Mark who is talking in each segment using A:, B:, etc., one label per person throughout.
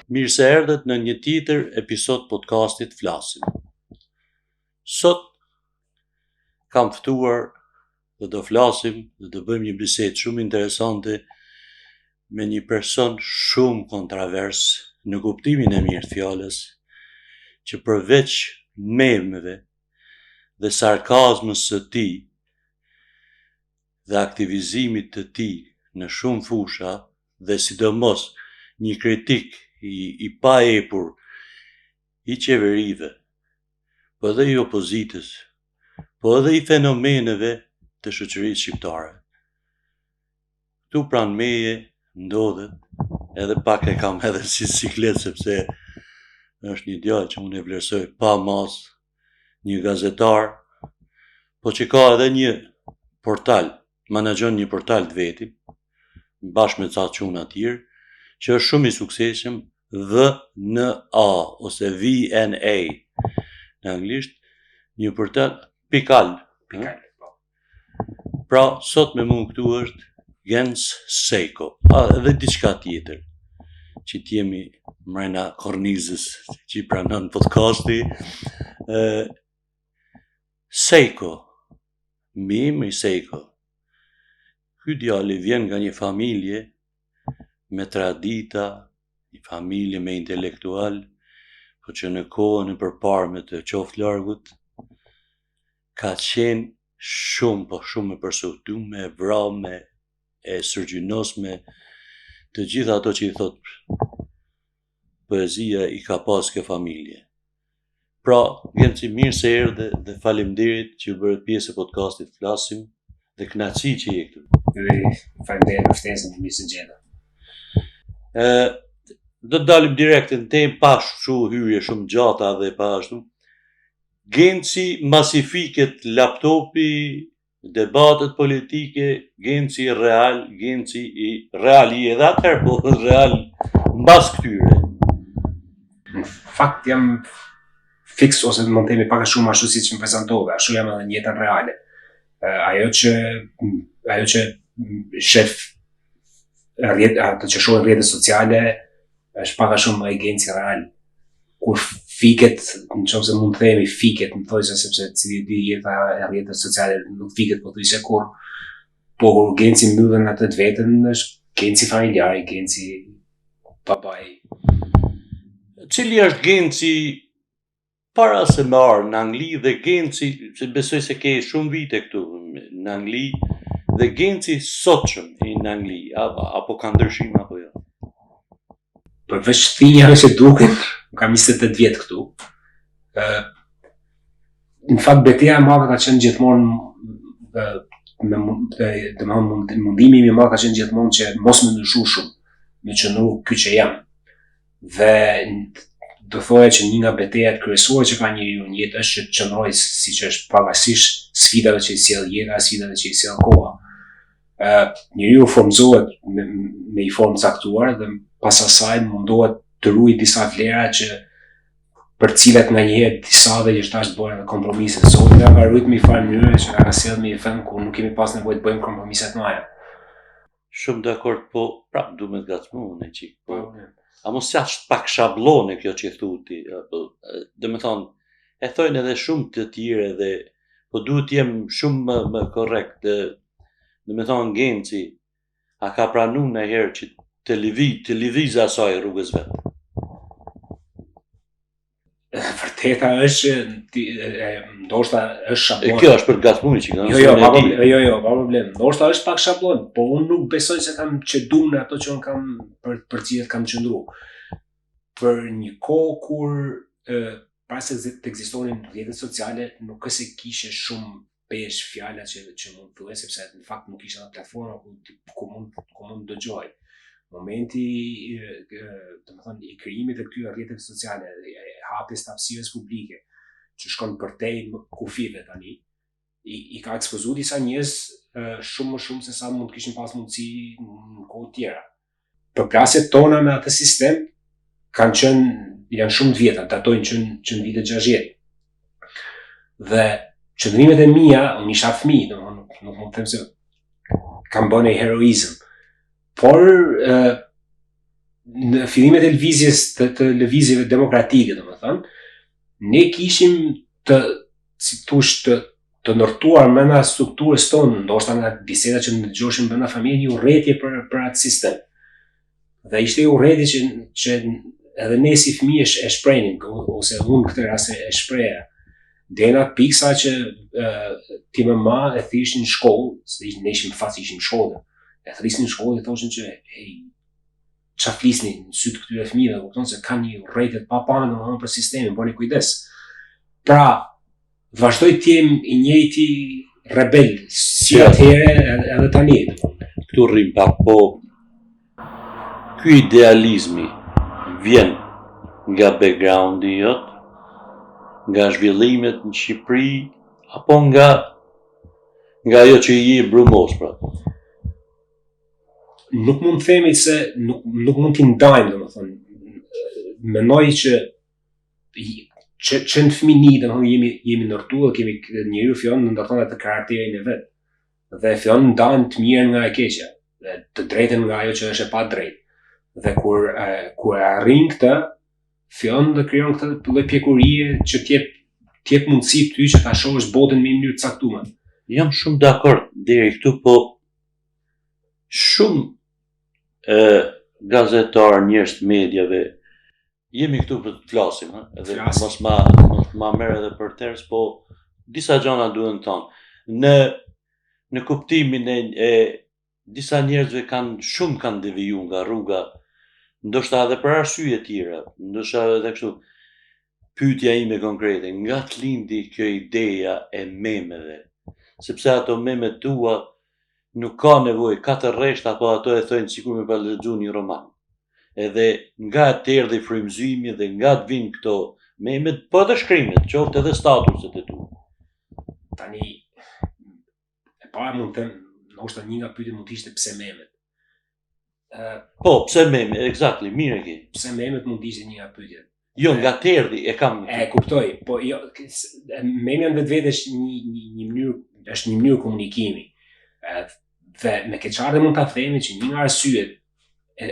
A: Mirë se erdhët në një tjetër episod podcastit Flasim. Sot kam ftuar dhe do flasim dhe do bëjmë një bisedë shumë interesante me një person shumë kontrovers në kuptimin e mirë të fjalës, që përveç memeve dhe sarkazmës së tij dhe aktivizimit të tij në shumë fusha dhe sidomos një kritik i pa epur i qeverive, po edhe i opozitës, po edhe i fenomeneve të shoqërisë shqiptare. Këtu pranë meje ndodhet, edhe pak e kam edhe si siklet, sepse është një djalë që unë e vlerësoj pa mas, një gazetar, po që ka edhe një portal, menaxhon një portal të veti, bashkë me ca çuna të tjerë, që është shumë i suksesshëm, VNA ose VNA në anglisht, një portal pikal. Pra, sot me mund këtu është Gens Sejko, edhe diçka tjetër, që t'jemi mrena kornizës që i pranon podcasti. Sejko, Mimi Sejko, ky djali vjen nga një familje me tradita, një familje me intelektual, po që në kohën e përparme të qoftë largut, ka qenë shumë e përsëtume, e vrame, e sërgjynosme, të gjitha ato që i thot poezia i ka pas kjo familje. Pra, vjen si mirë se erdhe dhe faleminderit që bëret pjesë e podcastit Flasim dhe kënaqësi që je këtu.
B: Faleminderit për ftesën, mirë se gjeta.
A: Do të dalim direkt në temë, pa hyrje shumë gjata dhe pa ashtu. Genci, masifiket laptopi, debatet politike, genci real, genci i reali edhe atëherë, po real mbas këtyre.
B: Në fakt jam fiks, ose më themi pak a shumë ashtu siç më prezantove, ashtu jam edhe në jetën reale. Ajo që shef ato që shohin rrjetet sociale është pak a shumë e genci real. Kur fiket, nëse mund të themi fiket, më thojse sepse si di jeta e rrjetet sociale nuk fiket pothuajse kur, po kur genci mbyllen atë të vetën është genci familjar, genci papai.
A: Cili është genci para se më arë në Angli dhe genci, se besoj se ke shumë vite këtu në Angli, dhe genci sotshëm në Angli, apo ka ndryshim apo jo?
B: Përveç thinjave që duken, kam 28 vjet këtu. Në fakt betejë e madhe ka qenë gjithmonë mundimi i madh ka qenë gjithmonë që mos më ndryshu shumë, me qëndru ky që jam. Dhe do thoya që një nga betejat kryesore që ka njeriu në jetë është që të qëndrojë siç është, pavarësisht sfidave që i sjell jeta, sfidave që i sjell koha. Njeriu formzohet me një formë caktuar dhe pas asaj mundohet të ruajë disa vlera që për cilat nga njëherë disave që tash bëhen kompromise. Sot nga ka rrit me një farë mënyre që ka sjellë me një vend ku nuk kemi pas nevojë të bëjmë kompromise të mëdha.
A: Shumë dakord, po prap duhet të gacmojmë ne çik. Po. A mos është pak shablone kjo që thuti, do të thonë, e thojnë edhe shumë të tjerë dhe po duhet të jem shumë më korrekt. Do të thonë genci a ka pranuar ndonjëherë që televiza asaj rrugës vet.
B: Vërteta është ndoshta është shablon.
A: Kjo është për gacmuar që kanë.
B: Jo, pa problem. Ndoshta është pak shablon, po unë nuk besoj se kam qeduar në ato që unë kam për cilat kam qëndruar. Për një kohë kur para se të ekzistonin rrjetet sociale, nuk është se kishe shumë pesh fjala që mund të thuaj, sepse në fakt nuk ishte platforma ku mund dëgjoj. Momenti i krijimit të këtyre rrjeteve sociale, hapjes të hapësirës publike, që shkon përtej kufive tani, i ka ekspozuar disa njerëz shumë më shumë se sa mund të kishin pas mundësi në kohë tjera. Përplasjet tona me atë sistem janë shumë të vjetra, datojnë që në vitet 60. Dhe qëndrimet e mia, unë isha fëmijë, nuk mund të them se kam bënë heroizëm. Por në fillimet e lëvizjes të lëvizjeve demokratike, domethënë, ne kishim të ndërtuar brenda strukturës tonë, ndoshta nga bisedat që ndëgjoshim brenda familjes, një urrëtie për atë sistem. Dhe ishte një urrëtie që edhe ne si fëmijë e shprehnim, ose unë këtë rast e shpreha. Deri në pikë sa që ti më ma e thishin në shkollë, se ne ishim fasi ishim shkollë, e thrisnin në shkollë dhe thoshin që qa flisni në sytë këtyre fëmijëve, kupton se kanë një urrëtie të papame domethënë për sistemin, bëni kujdes. Pra, vazhdoj të jem i njëjti rebel, si atëherë edhe tani.
A: Këtu rrim pak, po ky idealizmi vjen nga backgroundi jot, nga zhvillimet në Shqipëri, apo nga ajo që i je brumos, pra?
B: Nuk mund të themi se nuk mund t'i ndajmë, domethënë. Mendoj që në fëmijëni, domethënë jemi ndërtuar, kemi njeriu fillon të ndërton atë karakterin e vet. Dhe fillon ndahen të mirën nga e keqja, dhe të drejtën nga ajo që është e padrejtë. Dhe kur arrin këtë, fillon të krijon këtë lloj pjekurie që t'jep mundësi ty që ta shohësh botën në mënyrë të caktuar.
A: Jam shumë dakord deri këtu, po shumë gazetarë, njerëz të mediave, jemi këtu për të flasim, edhe mos ma merr edhe për ters, po disa gjëra duhen thonë. Në kuptimin e disa njerëzve kanë deviju nga rruga, ndoshta edhe për arsye tjera, ndoshta edhe kështu. Pyetja ime konkrete, nga të lindi kjo ideja e memeve, sepse ato memet tua nuk ka nevojë katër rreshta, apo ato e thojnë sikur me pa lexuar një roman. Edhe nga të erdhi frymëzimi dhe nga të vinë këto memet, po edhe shkrimet, qoftë edhe statuset e tua.
B: Tani, e para mund të them, ndoshta një nga pyetjet mund të ishte pse memet.
A: Po, pse memet, exactly, mirë e ke.
B: Pse memet mund të ishte një nga pyetjet.
A: Jo, nga të erdhi e kam.
B: E kuptoj, po jo, memja në vetvete është një mënyrë komunikimi. Dhe me keqardhje mund ta themi që një nga arsyet e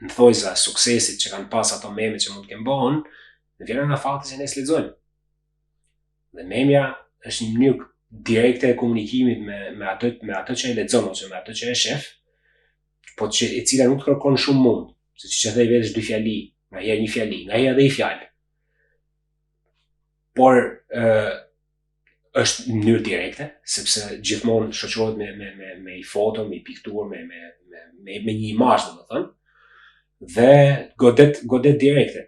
B: në thojza suksesit që kanë pas ato meme që mund të kenë bëhen, vjen nga fakti që ne lexojmë. Dhe memja është një mënyrë direkte e komunikimit me atë që e lexon ose me atë që e shef, po që e cila nuk kërkon shumë mund, se siç e thej vetë është dy fjali, ngaherë një fjali, ngaherë edhe i fjalë. Por është në mënyrë direkte, sepse gjithmonë shoqërohet me i foto, me i pikturë, me një imazh, domethënë, dhe godet direkte.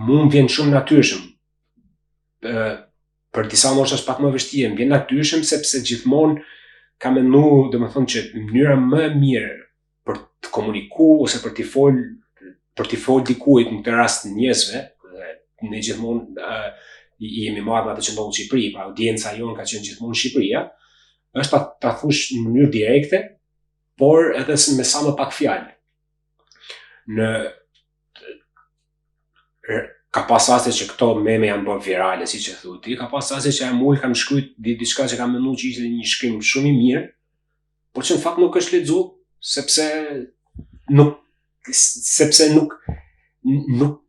B: Mund vjen shumë natyrshëm. Për disa ndoshta është pak më vështirë, vjen natyrshëm sepse gjithmonë ka menduar, domethënë që mënyra më e mirë për të komunikuar ose për t'i fol dikujt, në këtë rast njerëzve, ne gjithmonë jemi marrë me atë që ndodh në Shqipëri, pra audienca jonë ka qenë gjithmonë në Shqipëri, është ta thush në mënyrë direkte, por edhe me sa më pak fjalë. Ka pas raste që këto meme janë bërë virale, siç e thu ti, ka pas raste që kam shkruajt diçka që kam menduar që ishte një shkrim shumë i mirë, por që në fakt nuk është lexuar, sepse nuk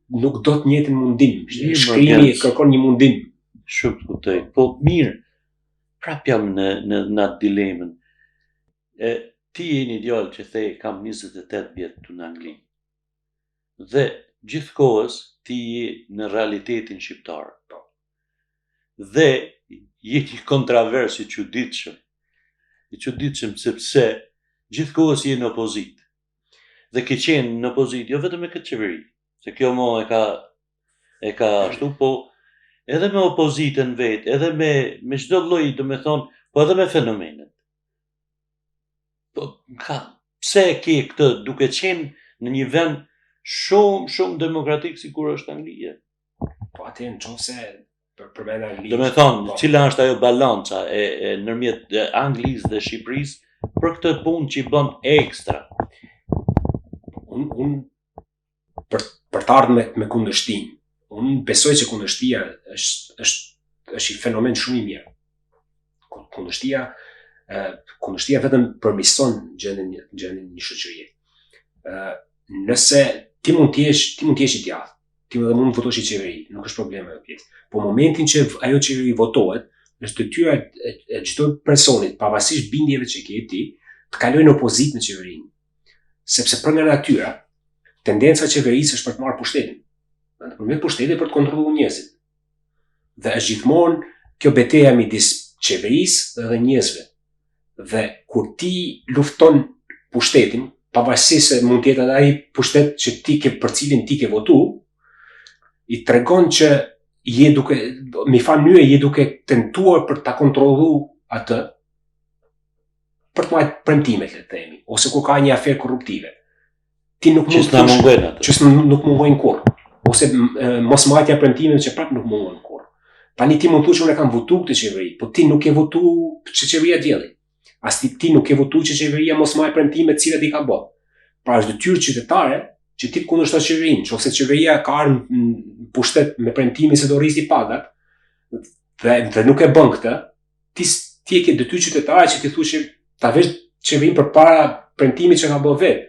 B: do të njëjtin mundim. Shkrimi kërkon një mundim.
A: Shumë të kuptoj. Po mirë, prap jam në atë dilemën. Ti je një djalë që the kam 28 vjet këtu në Angli. Dhe gjithkohës ti je në realitetin shqiptar. Dhe je një kontravers i çuditshëm. I çuditshëm sepse gjithkohës je në opozitë. Dhe ke qenë në opozitë jo vetëm me këtë qeveri, se kjo mo e ka ashtu, po edhe me opozitën vetë, edhe me çdo lloj, domethënë, po edhe me fenomenet. Po pse e ke këtë duke qenë në një vend shumë demokratik sikur është Anglia?
B: Po atë nëse përmend Anglisë.
A: Domethënë, cila është ajo balanca e ndërmjet Anglisë dhe Shqipërisë për këtë punë që i bën ekstra?
B: Unë për të ardhur me kundërshtinë, unë besoj që kundërshtia është një fenomen shumë i mirë. Kundërshtia vetëm përmirëson gjendjen e një shoqërie. nëse ti mund të jesh i djathtë, ti mund të votosh i qeveri, nuk është probleme me pjesë. Po momentin që ajo qeveri votohet, është detyra e çdo personit, pavarësisht bindjeve që ke ti, të kalojë në opozitë me qeverinë. Sepse për nga natyra, tendenca e qeverisë është për të marrë pushtetin. Nëpërmjet pushtetit për të kontrolluar njerëzit. Dhe është gjithmonë kjo betejë midis qeverisë dhe njerëzve. Dhe kur ti lufton pushtetin, pavarësisht se mund të jetë ai pushtet që për cilin ti ke votu, i tregon që me fa mënyre je duke tentuar për ta kontrolluar atë, për të marrë premtimet, le të themi, ose kur ka një aferë korruptive. Ti nuk mund
A: të mungojnë atë.
B: Që nuk mungojnë kurrë, ose mos marrja e premtimeve që prapë nuk mungojnë kurrë. Tani ti mund të thuash unë kam votuar këtë qeveri, po ti nuk e votuar që qeveria dielli. As ti nuk e votuar që qeveria mos marrë premtimet të cilat i ka bërë. Pra është detyrë qytetare që ti të kundërshtosh qeverinë, nëse qeveria ka ardhur në pushtet me premtimin se do rrizi pagat dhe nuk e bën këtë, ti e ke detyrë qytetare që ti thuash ta vesh qeverinë përpara premtimit që ka bërë vetë.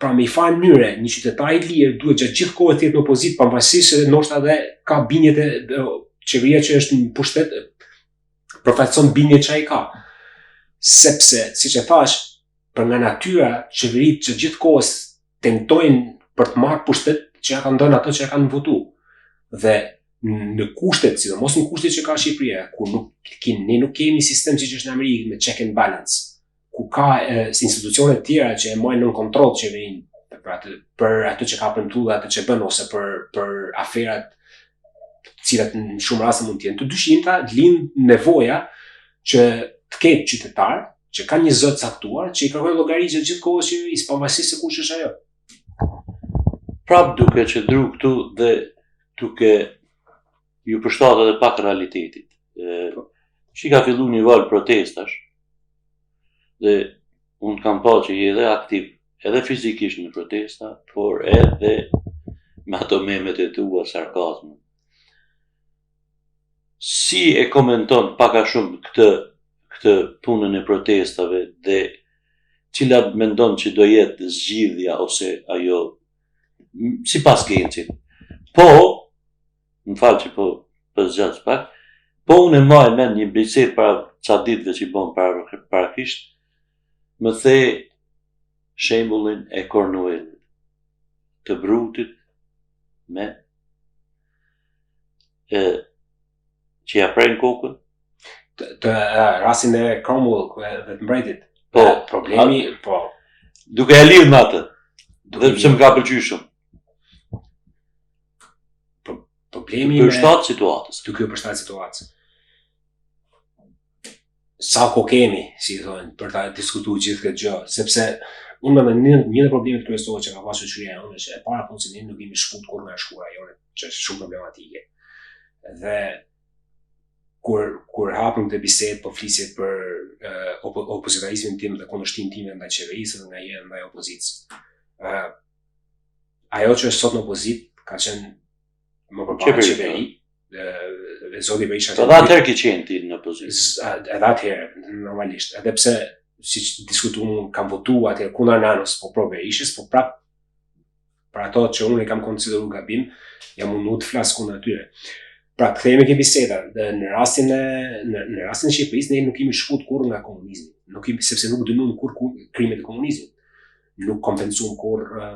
B: Pra me i farë mënyre, një qytetar i lirë duhet gjatë gjithë kohë të jetë në opozitë, pavarësisht se ndoshta edhe ka bindjet e qeveria që është në pushtet përfaqëson bindjet që ai ka. Sepse, siç e thash, për nga natyra, qeveritë që gjithë kohës tentojnë për të marrë pushtet që ja kanë dhënë ato që ja kanë votuar. Dhe në kushtet, sidomos në kushtet që ka Shqipëria, ku ne nuk kemi sistem siç është në Amerikë me check and balance, ku ka institucione të tjera që e marrin në kontroll qeverinë për ato që ka premtuar, ato që bën ose për aferat të cilat në shumë raste mund të jenë të dyshimta, lind nevoja që të ketë qytetar që kanë një zot caktuar që i kërkojnë llogari gjatë gjithë kohës qeverisë, pavarësisht se kush është ajo.
A: Prap duke qëndru këtu dhe duke ju përshtatë edhe pak realitetit. Që ka fillu një valë protestash, dhe unë kam pa që je edhe aktiv, edhe fizikisht në protesta, por edhe me ato memet e tua, sarkazmë. Si e komenton paka shumë këtë punën e protestave dhe cilat mendon që do jetë zgjidhja ose ajo si pas Gencit. Po, më falë që po zgjatë pak, po unë e maj men një bisedë para ca ditëve që i bon parakisht, më the shembullin e Cornwallit, të brutit me që ja prejnë kokën.
B: Të rastin e Cromwell dhe të mbretit.
A: Po,
B: problemi, po.
A: Duke e lidhë në atë, dhe pëse më ka pëlqy shumë.
B: Problemi
A: për shtatë situatës.
B: Duke për shtatë situatës. Sa ko kemi, si thonë, për ta diskutuar gjithë këtë gjë, sepse unë me një dhe problemet kryesore që ka pasur shoqëria jonë është e para punë se ne nuk kemi shkut kur nga shkura jone, që është shumë problematike. Dhe kur hapëm këtë bisedë, po fliset për opozitarizmin tim dhe kundërshtimin tim ndaj qeverisë dhe ndaj opozitës. Ajo që është sot në opozitë ka qenë më përpara qeveri, dhe zoti Berisha.
A: Edhe atëherë ke qenë ti në opozitë.
B: Edhe atëherë, normalisht. Edhe pse, siç diskutuam, kam votuar atëherë kundër Nanos, po pro Berishës, po prap për ato që unë e kam konsideruar gabim, jam munduar të flas kundër atyre. Pra, kthehemi ke biseda, dhe në rastin e Shqipërisë ne nuk kemi shkut kurrë nga komunizmi, sepse nuk dënuam kurrë krimet e komunizmit. Nuk kompensuam kurrë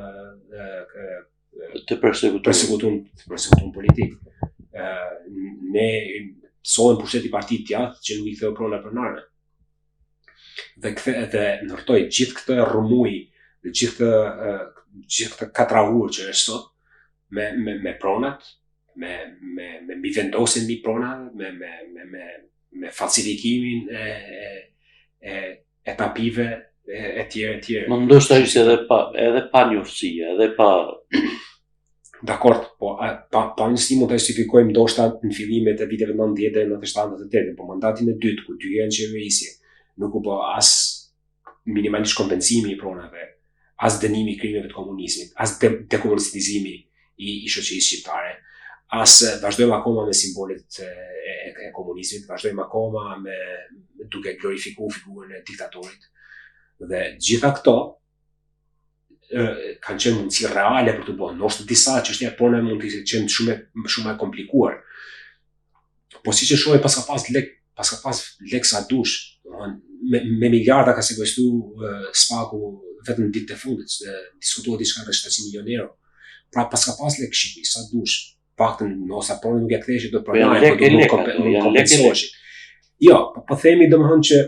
A: të persekutuar
B: politik. Ne solëm pushteti partitë tjatë që nuk i ktheu prona për narme. Dhe ndërtoj gjithë këtë rrëmuj, dhe gjithë këtë katrahur që është sot, me pronat, me mbivendosin mbi prona, me falsifikimin e papive e tjere.
A: Më ndoshta ishte edhe pa njoftësia, edhe pa...
B: Dakord, po pa njësi mund të justifikojmë ndoshta në fillimet e viteve 90 dhe 97-98, po mandatin e dytë, ku dy janë qeverisje, nuk u bë as minimalisht kompensimi i pronave, as dënimi i krimeve të komunizmit, as dekomunistizimi i shoqërisë shqiptare, as vazhdojmë akoma me simbolet e komunizmit, vazhdojmë akoma me duke glorifikuar figurën e diktatorit. Dhe gjitha këto kanë qenë mundësi reale për të bërë. Ndoshta disa çështje pone mund të qenë shumë e komplikuar. Po siç e shohim pas ka pas lek sa dush, me miliarda ka sekuestu Spaku vetëm ditët e fundit, diskutohet diçka rreth 700 milionë euro. Pra pas ka pas lek Shqipëri sa dush, paktën nosa po nuk ja kthehej do të pranoj, po do të kompensohesh. Jo, po themi domethënë që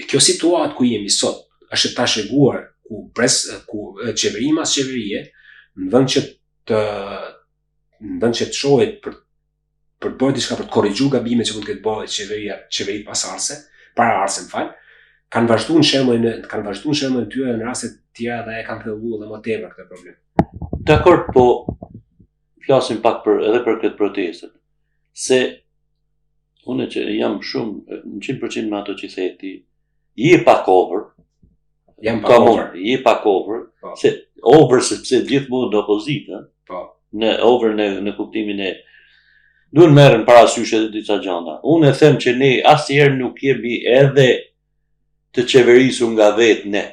B: kjo situatë ku jemi sot është e trashëguar ku qeveri mas qeverie në vend që të shohet për të bërë diçka për të korrigjuar gabimet që mund të ketë bërë qeveritë pasardhëse, paraardhëse kanë vazhduar shembullin e tyre në raste të tjera dhe e kanë thelluar edhe më tepër këtë problem.
A: Dakor, po flasim pak edhe për këtë protestet. Se unë që jam shumë 100% me ato që theti, je pak over.
B: Jam pak over.
A: Je pak over. Se over sepse gjithmonë në opozitë, në kuptimin e duhen merren parasysh edhe disa gjëra. Unë e them që ne asnjëherë nuk jemi edhe të qeverisur nga vetë ne.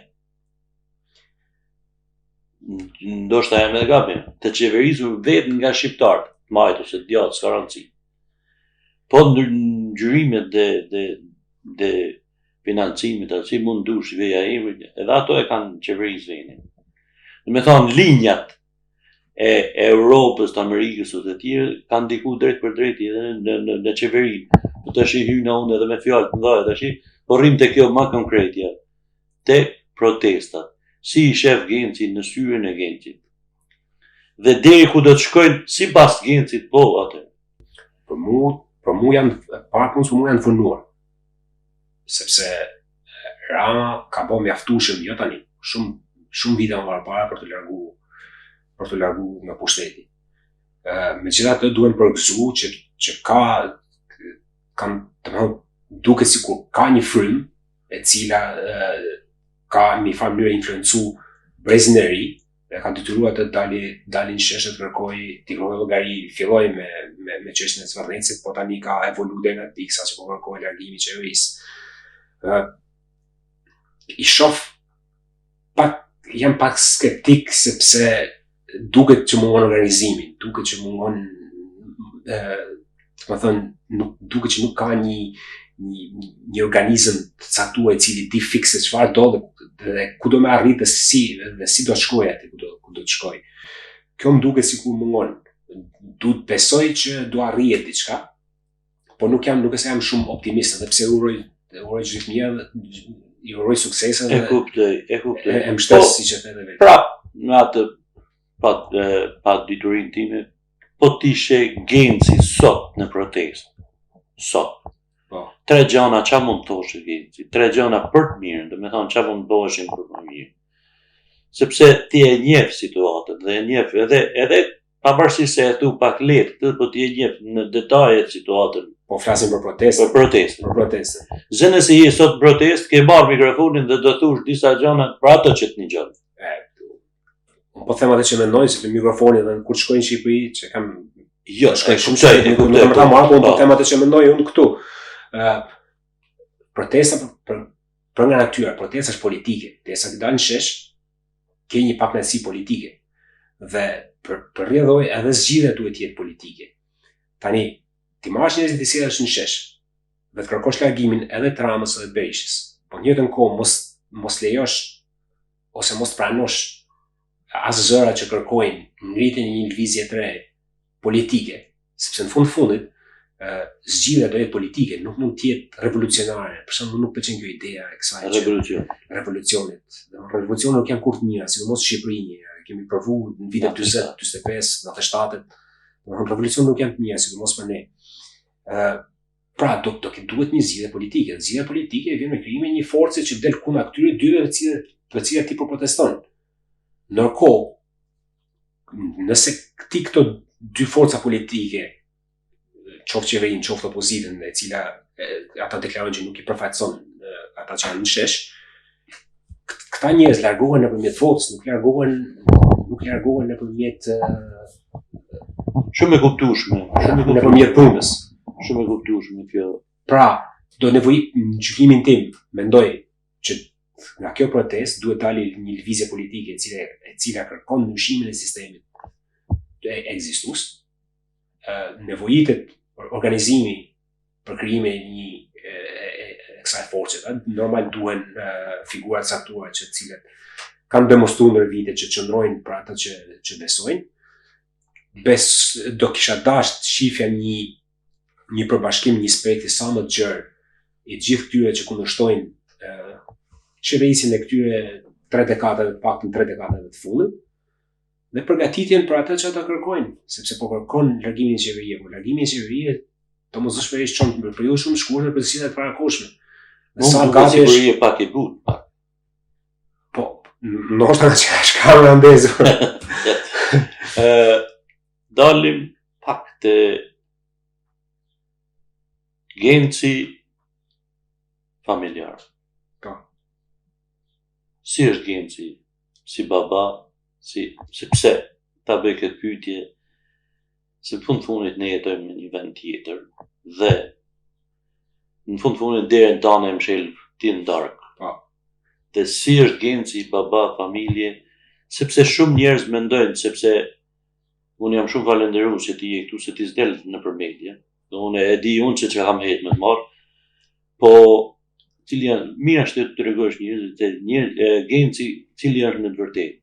A: Ndoshta jam edhe gabim. Të qeverisur vetë nga shqiptarët, majt ose djathtë, s'ka rëndësi. Po ngjyrimet dhe financimit, si mund dush veja emrin, edhe ato e kanë qeverisë venin. Do të thonë linjat e Europës, të Amerikës ose të tjerë kanë ndiku drejt për drejt edhe në qeveri. Po tash i hyna unë edhe me fjalë të mëdha tash, po rrim te kjo më konkretja. Te protestat. Si i shef Genci në syrin e Gencit. Dhe deri ku do të shkojnë sipas Gencit po atë.
B: Për mu janë janë fënuar. Sepse Rama ka bërë mjaftueshëm jo tani, shumë vite më parë për të largu nga pushteti. Megjithatë duhen përgëzu që kanë duket sikur ka një frym e cila ka në një farë mënyrë influencu brezin e ri dhe ka detyruar të dalin shesh të kërkojë llogari, filloi me çështjen e Zvarrnicit, po tani ka evoluar deri në pikë sa që po kërkojë largimin e qeverisë. I shoh jam pak skeptik sepse duket që mungon organizimin, duket që mungon duket që nuk ka një organizëm të caktuar i cili di fikse çfarë do dhe ku do me arritë dhe si do të shkojë aty ku do të shkojë. Kjo më duket sikur mungon. Duhet besoj që do arrihet diçka, po nuk jam shumë optimist, edhe pse uroj gjithë i uroj suksese dhe
A: e kuptoj.
B: E mbështes siç e thënë vetë.
A: Pra, në atë pa diturinë time, po t'ishe Genci sot në protestë. Sot. 3 gjëra ç'a mund të thoshe Genci? 3 gjëra për të mirën, do të thonë ç'a mund të bëheshin për të mirë. Sepse ti e njeh situatën dhe e njeh edhe pavarësisht se e thu pak lehtë, po ti e njeh në detaje situatën.
B: Po flasim për protestë. Për protestë.
A: Zë nëse je sot protestë, ke marrë mikrofonin dhe do thush disa gjëra për ato që të ngjon.
B: Po them atë që mendoj se për mikrofonin dhe kur shkoj në Shqipëri, që kam
A: shkoj
B: shumë shpejt, nuk ta marr, po them atë që mendoj unë këtu. Protesta për nga natyra, protesta është politike. Derisa të dalin shesh, ke një pakënaqësi politike. Dhe për rrjedhoj edhe zgjidhja duhet të jetë politike. Tani ti marrësh njerëzit të sjellësh në shesh, dhe të kërkosh largimin edhe të Ramës edhe të Berishës. Po në njëjtën kohë mos lejosh ose mos pranosh as zëra që kërkojnë ngritjen e një lëvizje të re politike, sepse në fundit zgjidhja do jetë politike, nuk mund të jetë revolucionare. Për shembull, nuk pëlqen kjo ideja e kësaj revolucionit. Revolucionet nuk janë kurrë të mira, sidomos në Shqipëri. Kemi provuar në vitet 40, 45, 97. Revolucionet nuk janë të mira, sidomos për ne. Pra, duhet një zgjidhje politike. Zgjidhja politike vjen me krijimin e një force që del kundër këtyre dyve të cilat ti po proteston. Ndërkohë, nëse këto dy forca politike, qoftë qeverinë, qoftë opozitën, e cila ata deklarojnë që nuk i përfaqëson ata që janë në shesh, këta njerëz largohen nëpërmjet votës, nuk largohen nëpërmjet
A: shumë e kuptueshme,
B: nëpërmjet punës.
A: Shumë e kuptueshme kjo.
B: Pra, do nevojit në gjykimin tim, mendoj që nga kjo protestë duhet dalë një lëvizje politike e cila kërkon ndryshimin e sistemit ekzistues, nevojitet organizimi për krijimin e një kësaj force. Normal duhen figura të caktuara që të cilat kanë demonstruar ndër vite që qëndrojnë për ata që besojnë. Do kisha dashur të shifja një përbashkim, një spekti sa më të gjerë i gjithë këtyre që kundërshtojnë qeverisin e këtyre 3 dekadave, paktën 3 dekadave të fundit, dhe përgatitjen për atë që ata kërkojnë, sepse po kërkon largimin e qeverisë, por largimi i qeverisë domosdoshmërisht çon për periudhë shumë të shkurtër për cilësitë të parakoshme.
A: Sa gati është pak e butë.
B: Po, ndoshta që shkallë ndezur.
A: Dalim pak të genci familjar.
B: Po.
A: Si është genci, si baba, si pse ta bëj këtë pyetje, se në fund fundit ne jetojmë në një vend tjetër dhe në fund fundit derën tonë e mshel ti në darkë.
B: Po.
A: Dhe si është genci, baba, familje, sepse shumë njerëz mendojnë, sepse unë jam shumë falenderues që ti je këtu, se ti s'del nëpër media. Unë e di unë që kam hetë me të marë, po cili janë, mirë është të tregosh njerëz, genci cili është në të vërtetë.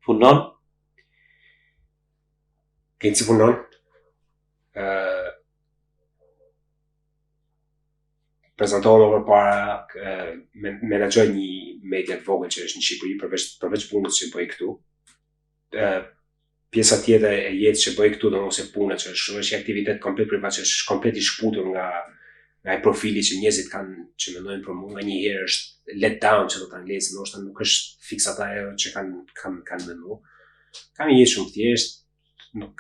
A: Punon?
B: Genci punon. Prezantohem përpara, menaxhoj një media të vogël që është në Shqipëri, përveç punës që bëj këtu. Pjesa tjetër e jetës që bëj këtu, ose puna që është një aktivitet komplet privat që është komplet i shputur nga ai profili që njerëzit kanë që mendojnë për mua, nganjëherë është let down që do ta anglezit, ndoshta nuk është fiks ata që kanë menduar. Kam një jetë shumë thjesht, nuk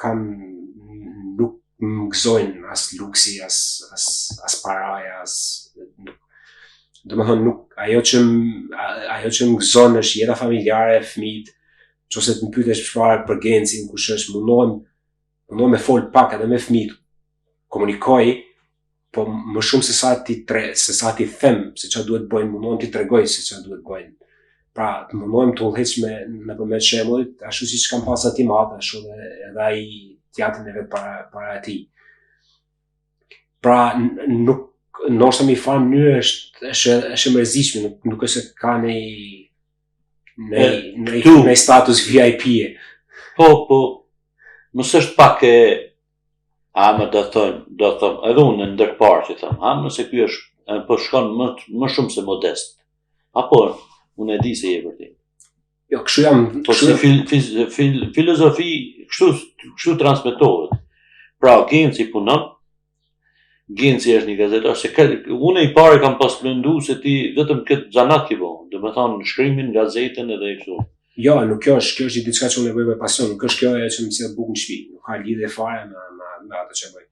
B: më gëzojnë as luksi, as paraja, domethënë nuk ajo që më gëzon është jeta familjare, fëmijët. Nëse të më pyetesh çfarë për gencin, kush është, mundohem me fol pak edhe me fëmijët, komunikoj, po më shumë se sa ti them se çfarë duhet bëjnë, mundohem ti tregoj se çfarë duhet bëjnë. Pra, mundohem të udhëheq nëpërmjet shembullit, ashtu siç kam pas aty madh, ashtu edhe ai teatrin e vet para atij. Pra, ndoshta në një farë mënyrë është mërzitshme, nuk është se ka në status VIP-e.
A: Po, mos është pak e më do thëmë, edhe unë në ndërparë që thëmë, nëse ky është, po shkon më shumë se modest. Apo, unë e di se je vërtet.
B: Jo, kështu jam.
A: Po si filozofi, kështu transmetohet. Pra, genci punon, genci është një gazetar, se unë i pare kam pas menduar se ti vetëm këtë zanat ki bo, do me thonë shkrimin, gazetën edhe kështu.
B: Jo, nuk kjo është diçka që unë e bëj me pasion, nuk është kjo që më sjell bukë në shtëpi, nuk ka lidhje fare me atë që bëj.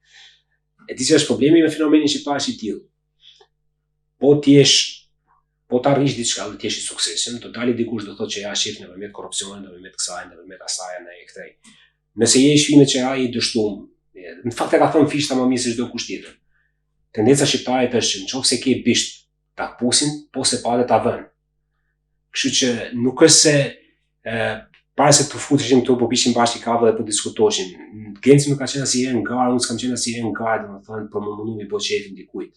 B: E di që është problemi me fenomenin shqiptar është i tillë. Po ta arrish diçka, dhe ti je i suksesshëm, do dali dikush do thotë që ja shif nëpërmjet korrupsionit, nëpërmjet kësaj, nëpërmjet asaj, në këtej. Nëse je i shpinë që ai i dështuar, në fakt e ka thënë fishta më mirë se çdo kusht tjetër. Tendenca shqiptare është që nëse ke bisht ta pusin, po se pa ta vën. Kështu që nuk është se para se të futeshim këtu po bishim bashkë kafë dhe po diskutoheshim. Genci nuk ka qenë asnjëherë në garë, unë s'kam qenë asnjëherë në garë, domethënë për më mundu mi bëj shefin dikujt.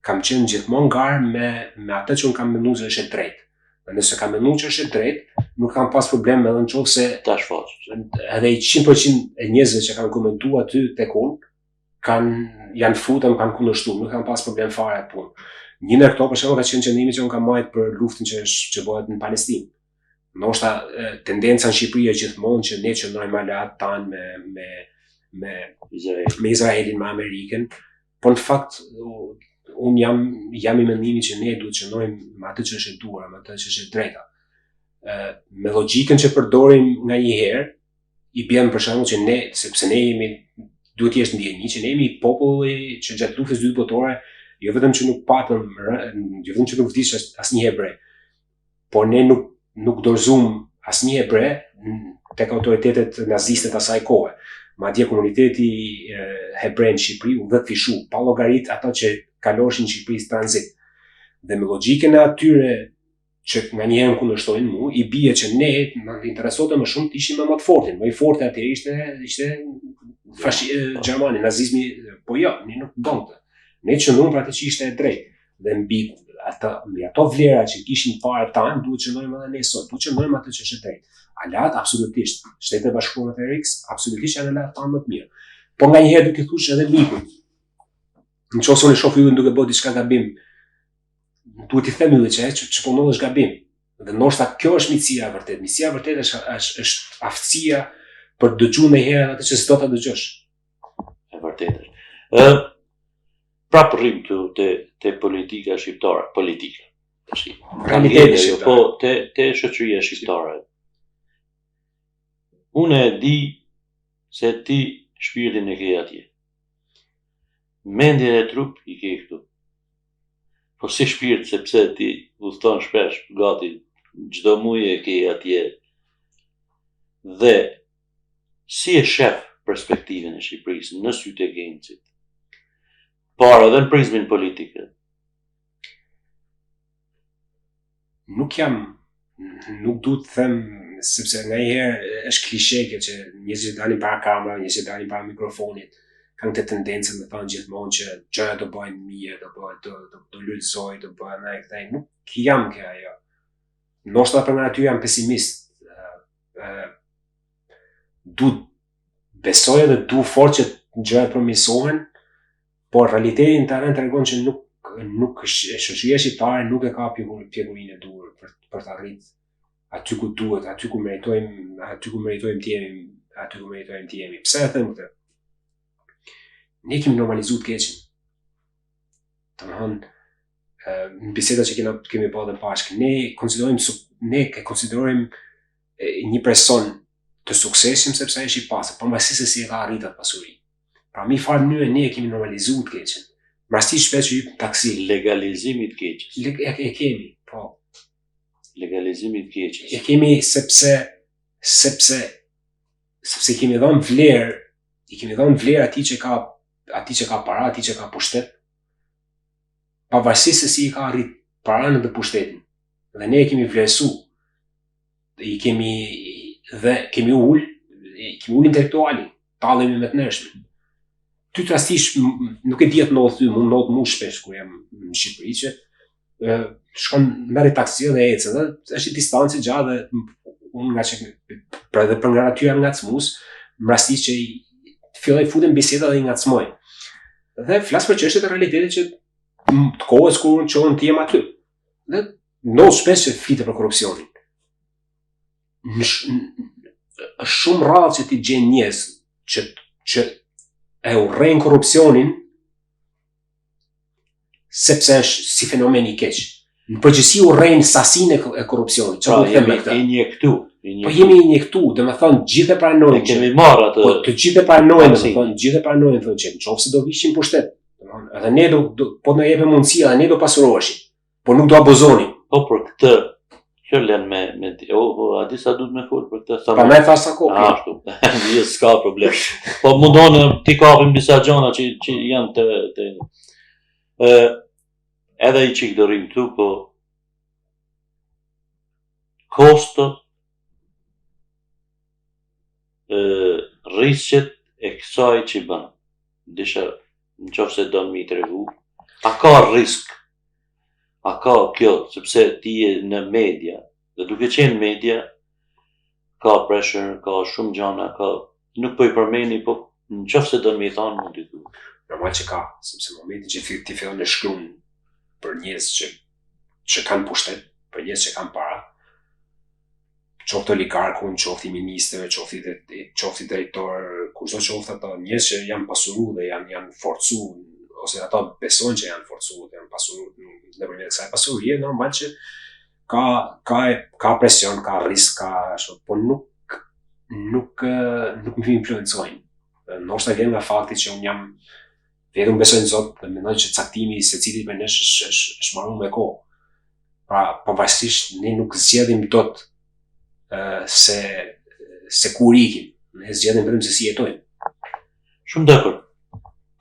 B: Kam qenë gjithmonë garë me atë që unë kam menduar se është e drejtë. Dhe nëse kam menduar që është e drejtë, nuk kam pas problem edhe nëse
A: tash faq.
B: Edhe 100% e njerëzve që kanë komentuar aty tek unë janë futëm, kanë kundërshtuar, nuk kam pas problem fare atë punë. Një ndër këto për shembull ka qenë qëndrimi që unë kam marrë për luftën që bëhet në Palestinë. Ndoshta tendenca në Shqipëri është gjithmonë që ne qëndrojmë më lart tanë me Izraelin, me Amerikën, por në fakt unë jam i mendimit që ne duhet të qëndrojmë me atë që është e duhur, me atë që është e drejta. Me logjikën që përdorim nganjëherë, i bën për shembull që ne, sepse ne duhet të jesh ndjenjë që ne jemi populli që gjatë luftës së dytë botërore, jo vetëm që nuk patëm, jo vetëm që nuk vdiq asnjë hebre, por ne nuk dorëzuam asnjë hebre tek autoritetet naziste të asaj kohe. Madje komuniteti hebrej në Shqipëri u vë fishu, pa llogarit ata që kaloshin Shqipërisë tranzit. Dhe me logjikën e atyre që nga njëherë më kundërshtojnë mu, i bie që ne na interesonte më shumë të ishim më të fortin. Më i forti atëherë ishte Gjermani, nazizmi, po jo, ne nuk bënte. Ne qëndruam për atë që ishte e drejtë. Dhe mbi ato vlera që kishin parë tanë, duhet qëndrojmë edhe ne sot, duhet qëndrojmë atë që është e drejtë. Alat, absolutisht, Shtetet e Bashkuara të Amerikës, absolutisht janë alat tanë më të mirë. Po nga njëherë duhet i thush edhe mikut. Nëse unë shoh yllin duke bërë diçka gabim, duhet i them yllit që po ndodhesh gabim. Dhe ndoshta kjo është miqësia e vërtetë. Miqësia e vërtetë është aftësia për të dëgjuar ndonjëherë atë që s'do ta dëgjosh.
A: E vërtetë. Prapë rrim këtu te politika shqiptare, politika.
B: Realiteti shqiptar.
A: Po te shoqëria shqiptare. Unë e di se ti shpirtin e ke atje. Mendjen e trup i ke këtu. Po si shpirt, sepse ti udhton shpesh, gati çdo muaj e ke atje. Dhe si e shef perspektivën e Shqipërisë në sytë e Gencit? Por edhe në prizmin politike.
B: Nuk du të them, sepse nga njëherë është klisheke që njerëzit dalin para kamerave, njerëzit dalin para mikrofonit, kanë të tendencën me thënë gjithmonë që gjërat do bëjnë mirë, do lulëzoj, do bëjnë ai këtej. Nuk jam kjo ajo. Ndoshta për nga aty jam pesimist. Du besoj dhe du fort që gjërat përmirësohen, por realiteti në terren tregon që nuk shoqëria shqiptare nuk e ka pjekurinë e duhur për të arritur aty ku duhet, aty ku meritojmë të jemi. Pse e them këtë? Ne kemi normalizuar të keqen. Domethënë, në bisedat që kemi bërë bashkë, ne e konsiderojmë një person të suksesim sepse ai është i pastër, pavarësisht se si e ka arritur atë pasuri. Pra mi farë mënyrë ne kemi normalizuar të keqen. Mrasti shpesh që jep taksi.
A: Legalizimi të keqes.
B: E kemi, po.
A: Legalizimi të keqes.
B: E kemi sepse kemi dhënë vlerë, i kemi dhënë vlerë atij që ka para, atij që ka pushtet, pavarësisht se si i ka arrit paranë dhe pushtetin. Dhe ne e kemi vlerësu. Kemi ul intelektualin, tallemi me të nërshme. Ty të rastisht nuk e dihet ndodh ty, mund ndodh mu shpesh kur jam në Shqipëri që shkon merri taksi dhe ecën, dhe është një distancë gjatë dhe unë nga që për nga aty jam ngacmues, më rastisht që filloj futem biseda dhe i ngacmoj. Dhe flas për çështjet e realitetit që të kohës kur unë qohën të jem aty. Dhe ndodh shpesh që flitet për korrupsionin. Është shumë rrallë që ti gjen njerëz që e urrejnë korrupsionin sepse është si fenomen i keq. Në përgjithësi urrejnë sasinë e korrupsionit.
A: Pra, jemi injektu.
B: Po jemi injektu, domethënë gjithë e pranojnë.
A: Ne kemi marrë atë.
B: Po të gjithë e pranojnë, gjithë e pranojnë thonë që nëse do vishim pushtet, domethënë edhe ne po na jepë mundësi, edhe ne do pasuroheshim. Po nuk do abuzonim.
A: Po për këtë kjo lën me a di sa duhet me fol për këtë sa.
B: Pa më thas sa kohë.
A: Ashtu. Jo s'ka problem. Po mundon ti kapim disa gjëra që janë të edhe i qik do rrim këtu, po kostot, rrisqet e kësaj që bën. Disha në qofë se do në mi të regu, a ka risk, a ka kjo, sepse ti je në media, dhe duke qenë media, ka pressure, ka shumë gjana, nuk po i përmeni, po në qofë se do në mi thonë, mund t'i thu.
B: Normal që ka, sepse momentin që ti fillon të shkruan për njerëz që kanë pushtet, për njerëz që kanë para, qoftë oligarkun, qoftë ministër, qoftë drejtor, kurso qoftë ato njerëz që janë pasuru dhe janë forcu, ose ato besojnë që janë forcu dhe janë pasuru nëpërmjet kësaj pasurie, normal që ka presion, ka risk, po nuk më influencojnë. Ndoshta vjen nga fakti që unë jam vetëm besoj në Zot dhe mendoj që caktimi i secilit për nesh është marrur me kohë. Pra, pavarësisht ne nuk zgjedhim dot se kur ikim, ne zgjedhim vetëm se si jetojmë.
A: Shumë dakord.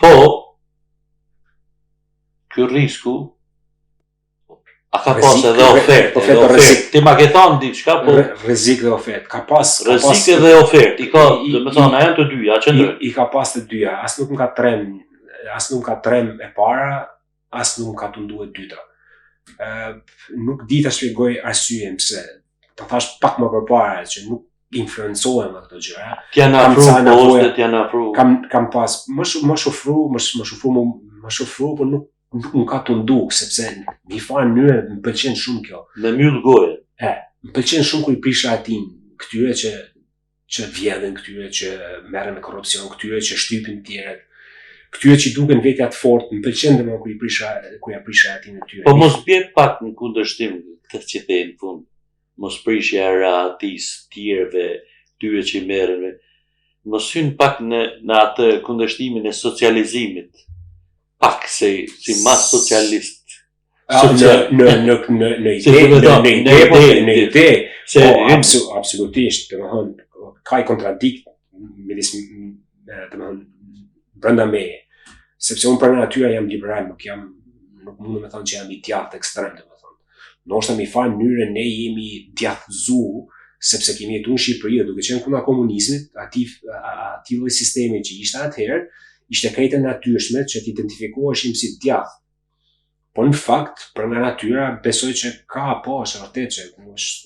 A: Po ky risku a ka pas
B: Rrezik-
A: edhe ofertë,
B: ofertë,
A: edhe
B: rrezik.
A: ofertë. Ti ma ke thënë diçka, po
B: Rrezik dhe ofertë. Ka pas
A: rrezik edhe ofertë. I ka,
B: i-
A: domethënë, janë të dyja, qëndrojnë.
B: I ka pas të dyja, as nuk më ka trem e para, as nuk më ka tundu e dyta. Nuk di ta shpjegoj arsyeën pse. Ta thash pak më përpara që nuk influencohem nga këto gjëra.
A: T'janë
B: Kam
A: afru
B: ca nevoja.
A: postet, t'janë afru.
B: Kam pas më shofru, por nuk më ka tundu, sepse një farë mënyrë më pëlqen shumë kjo.
A: Me mbyll gojën.
B: Më pëlqen shumë kur i prisha atin, këtyre që vjedhin, këtyre që merren me korrupsion, këtyre që shtypin tjerët, këtyre që duken vetja të fortë, më pëlqen domosdoshmë kur ja prisha atin këtyre.
A: Po mos bje pak në kundërshtim këtë që the në fund. Mos prishja rahatis tjerëve, tyre që i merren me. Mos hyn pak në atë kundërshtimin e socializimit. Pak si mas socialist.
B: Në ide,
A: Se
B: absolutisht, domethënë ka i kontradikt midis domethënë brenda meje, sepse unë për natyra jam liberal, nuk mund të thënë që jam i djathtë ekstrem, domethënë. Ndoshta në një farë mënyrë ne jemi djathtëzu, sepse kemi jetuar në Shqipëri duke qenë kundër komunizmit, atij lloj sistemi që ishte atëherë, ishte krejtë e natyrshme që të identifikoheshim si djathtë. Po në fakt, për nga natyra, besoj që ka, po, është vërtet që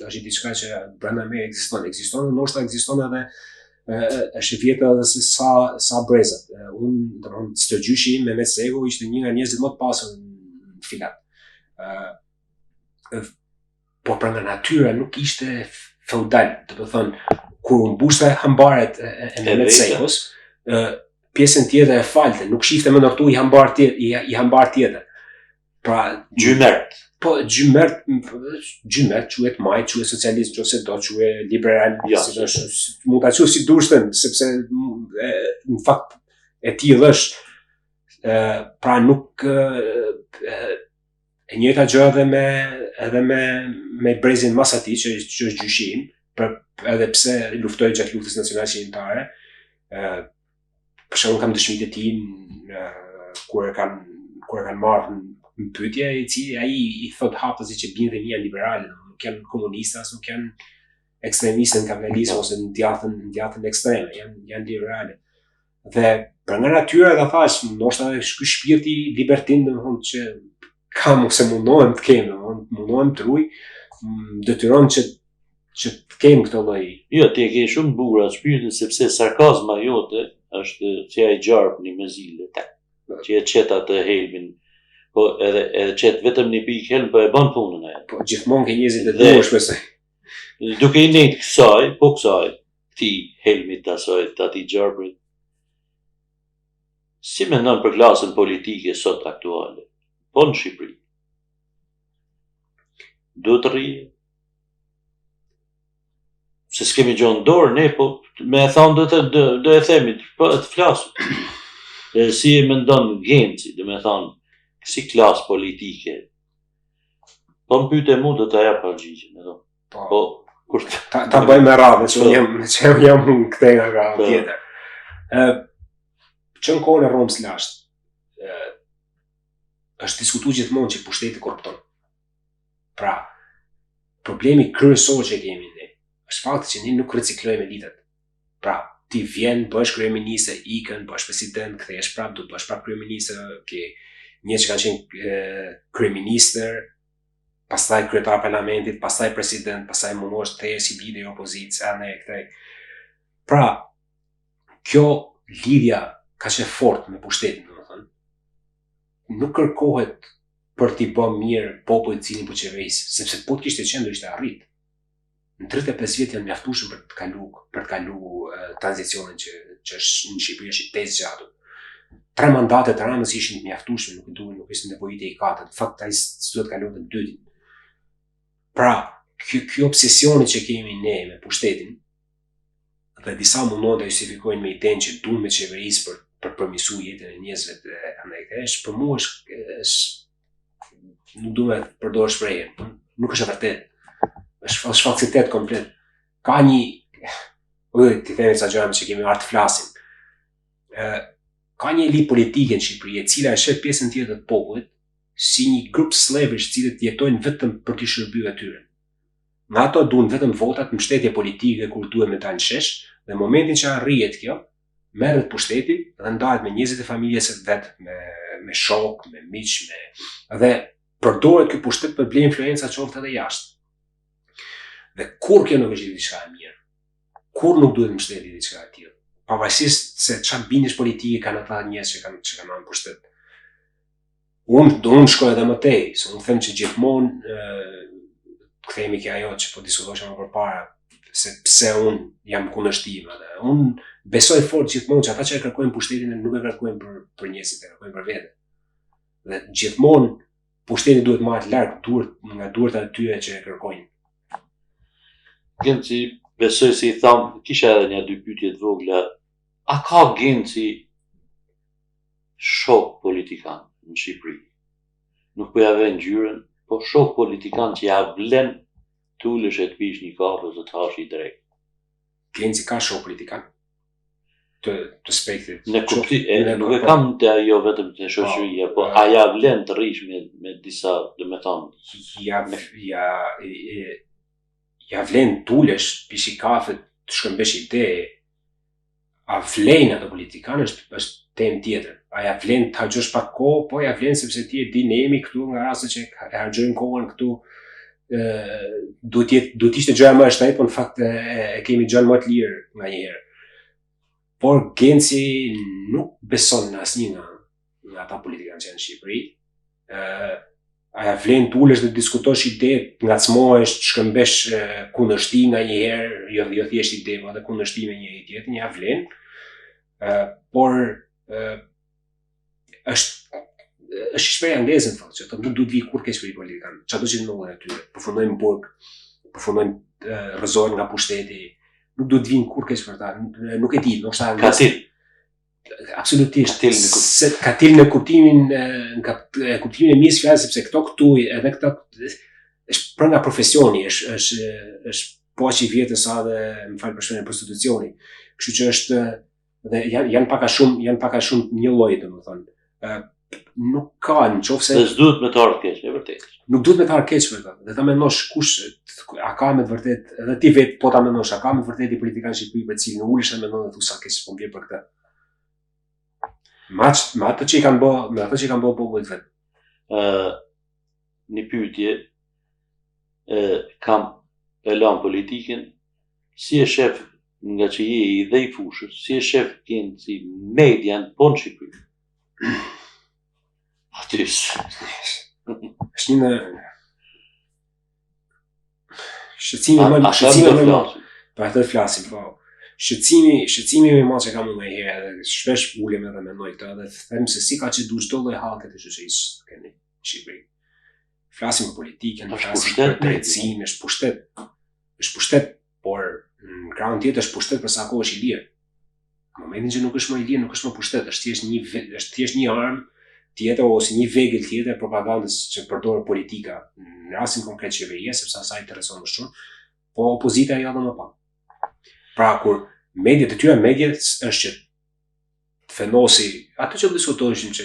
B: është diçka që brenda me ekziston, ndoshta ekziston edhe është vjetër edhe se sa brezat. Unë, domethënë, stërgjyshi im Mehmet Sego ishte një nga njerëzit më të pasur në Filat. Po për nga natyra nuk ishte feudal, domethënë, kur u mbushte hambaret e Mehmet Segos, pjesën tjetër e falte, nuk shifte më ndërtu i hambar tjetër. Pra,
A: gjymert.
B: Po, gjymert, quhet majt, quhet socialist, ose do quhet liberal, mund ta quhet si dushten, sepse në fakt e tillë është. Pra nuk e njëjta gjë edhe me brezin mas atij që është gjyshim, edhe pse luftoi gjatë luftës nacionale shqiptare. Për shembull kam dëshmitë e tij kur e kanë marrë në pyetje, ai i thot hapësi që bindën janë liberale, nuk janë komunista, nuk janë ekstremistë në kapitalizëm ose në djathtën ekstreme, janë liberale. Dhe për nga natyra ta thash, ndoshta ky shpirti libertin, domethënë që kam ose mundohem të kem, mundohem të ruaj, detyron që të kem këtë lloj.
A: Jo, ti e ke shumë bukur atë shpirtin sepse sarkazma jote është që ai gjarp një mezile, që e çet atë helmin. Po edhe qet vetëm një pikë helm, po e bën punën ajo.
B: Po gjithmonë ke njerëzit e duhur shpresoj.
A: Duke i nejtë kësaj, këtij helmit të asaj, të atij gjarprit. Si mendon për klasën politike sot aktuale? Po në Shqipëri. Duhet të rrije? Se s'kemi gjonë dorë, ne, po me e thonë do e themi, po të flasë. Si e mendon Genci, do me thonë, si klasë politike. Po më pyte mu do të jap përgjigjen, po kur
B: ta bëjmë me radhë, që jam këtej nga tjetër. Që në kohën e Romës lashtë, është diskutuar gjithmonë që pushteti korrupton. Pra, problemi kryesor që kemi ne, është fakti që ne nuk riciklojmë elitet. Pra, ti vjen, bësh kryeminist, ikën, bësh president, kthehesh prapë, do të bësh prapë kryeminist, një që kanë qenë kryeministër, pastaj kryetar parlamentit, pastaj president, pastaj mundohesh të kthehesh si lider i opozicës, këtej. Pra, kjo lidhja ka qenë fort me pushtetin, domethënë. Nuk kërkohet për t'i bërë mirë popullit të cilin po qeveris, sepse po të kishte qenë do ishte arrit. Në 35 vjet janë mjaftueshëm për të kalu tranzicionin që është në Shqipëri është i tezë gjatur. 3 mandate të Ramës ishin të mjaftueshme, nuk ishte nevojë i katërt. Në fakt ai duhet kalonte në 2 ditë. Pra, ky obsesioni që kemi ne me pushtetin dhe disa mundohen të justifikojnë me idenë që duhet me qeverisë për përmirësuar jetën e njerëzve të andaj për mua është nuk duhet të përdor shprehjen, nuk është e vërtetë. Është falsitet komplet. Ka një ti themi sa gjëra që kemi marrë të flasim. Ka një elitë politike në Shqipëri e cila e sheh pjesën tjetër të popullit si një grup slavish cilët jetojnë vetëm për t'i shërbyer atyre. Nga ato duan vetëm votat, mbështetje politike kur duhet me ta në shesh, dhe në momentin që arrihet kjo, merret pushteti dhe ndahet me njerëzit e familjes së vet, me shok, me miq, dhe përdoret ky pushtet për bler influenca qoftë edhe jashtë. Dhe kur kjo nuk është diçka e mirë. Kur nuk duhet mbështetje diçka e tillë. Pavarësisht se çfarë bindjes politike kanë ata njerëz që kanë marrë pushtet. Unë shkoj edhe më tej, se unë them që gjithmonë kthehemi ke ajo që po diskutoshëm më përpara, se pse unë jam kundërshtim edhe. Unë besoj fort gjithmonë që ata që e kërkojnë pushtetin nuk e kërkojnë për njerëzit, e kërkojnë për vete. Dhe gjithmonë pushteti duhet marrë larg nga duart e atyre që e kërkojnë.
A: Genci, besoj se i tham, kisha edhe një dy pyetje të vogla. A ka Genci shok politikan në Shqipëri? Nuk po ja vën ngjyrën, po shok politikan që ja vlen të ulesh e të pish një kafe ose të hash i drejt.
B: Genci ka shok politikan të spektit.
A: Nuk e kam të ajo vetëm të shoqëria, po a ja vlen të rish me disa, do me thonë,
B: ja vlen t'ulesh, pish i kafe, të shkëmbesh ide, a vlen ato politikanë është temë tjetër. A ja vlen të harxhosh pak kohë, po ja vlen sepse ti e di ne jemi këtu nga rastet që e harxojnë kohën këtu. Duhet ishte gjëja më e shtrenjtë, po në fakt e kemi gjën më të lirë nganjëherë. Por Genci nuk beson në asnjë nga ata politikanë që janë në Shqipëri. A ja vlen t'ulesh dhe diskutosh ide, ngacmohesh, të shkëmbesh kundërshti nganjëherë, jo thjesht ide, po edhe kundërshti me njëri tjetrin, ja vlen. Por është Shqipëria angleze në fakt, që ata nuk duhet vi kur ke Shqipëri politikan. Çdo që ndodhen aty, përfundojnë burg, përfundojnë rrëzohen nga pushteti, nuk duhet vinë kur ke për ta. Nuk e di, ndoshta
A: katil.
B: Absolutisht. Katil në kuptimin e mirë së fjalës, sepse këtu edhe këto është për nga profesioni, është poaq i vjetër sa dhe më fal për shpërndarjen prostitucioni. Kështu që është dhe janë pak a shumë një lloj, domethënë. Nuk ka nëse
A: dhe s'duhet me të ardhur keq, e vërtet.
B: Nuk duhet me të ardhur keq për ta. Dhe ta mendosh kush a ka me të vërtet, edhe ti vetë po ta mendosh, a ka me të vërtet i politikan Shqipëri për cilin ulesh dhe mendon thu sa keq po bie për këtë. Me ato që i kanë bë popullit vet.
A: Një pyetje, kam e lan politikën, si e shef nga që je i dhe i fushës, si e shef Genci median po në Shqipëri? Atys.
B: Është një shqetësimi më për atë flasim, po. Shqetësimi më i madh që kam unë ndonjëherë, edhe shpesh ulem edhe mendoj këtë, dhe them se si ka që duhet çdo lloj halke të shoqërisë keni në Shqipëri. Flasim për politikën, flasim për drejtsinë, është pushtet. Është pushtet, por në krahun tjetër është pushtet për sa kohë është i lirë. Në momentin që nuk është më i lirë, nuk është më pushtet, është thjesht një armë tjetër ose një vegël tjetër e propagandës që përdor politika në rastin konkret qeveria, sepse asaj intereson më shumë, po opozita jo më pak. Pra kur detyra medias është që të fenosi ato që diskutoheshin që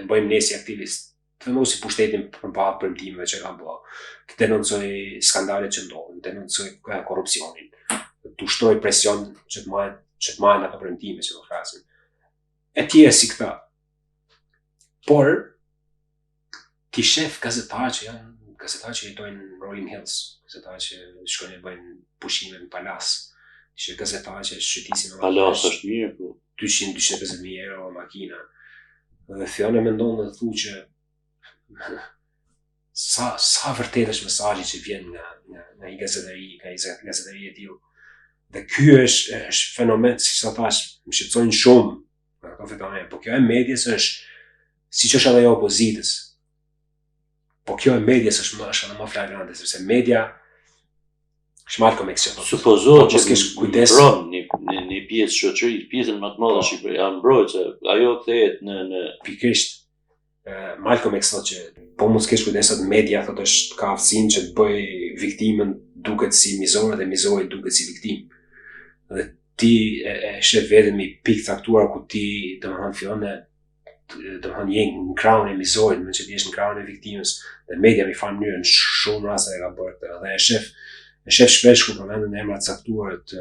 B: e bëjmë ne si aktivistë, të fenosi pushtetin përpara premtimeve që kanë bërë, të denoncoj skandalet që ndodhin, të denoncoj korrupsionin, të ushtroj presion që të marrin ato premtime që do flasin. E tjerë si këta. Por ti shef gazetarë që jetojnë në Rolling Hills, gazetarë që shkojnë e bëjnë pushime në palas, që gazetarë që shqytisin në
A: palas është mirë, po
B: 200-250.000 euro makina. Dhe fillon e mendon dhe thu që sa vërtet është mesazhi që vjen nga një gazetari e tillë. Dhe ky është fenomen, si sa thash, më shqetësojnë shumë nga këto fenomene, po kjo e medias është siç është edhe e opozitës. Po kjo e medias është më flagrante, sepse media është Malcolm X që thotë.
A: Supozohet që mbron një pjesë shoqërisë, pjesën më të madhe të Shqipërisë, mbrojtë se ajo kthehet në
B: pikërisht Malcolm X thotë që po mos kesh kujdes atë media, thotë është ka aftësinë që të bëj viktimën duket si mizore dhe mizori duket si viktimë. Dhe ti e shef vetëm i pikë caktuar ku ti domethënë fillon domethënë je në krahun e mizorit, më që ti je në krahun e viktimës, dhe media në një mënyrë në shumë raste e ka bërë këtë, dhe e shef shpesh kur përmenden emra të caktuar të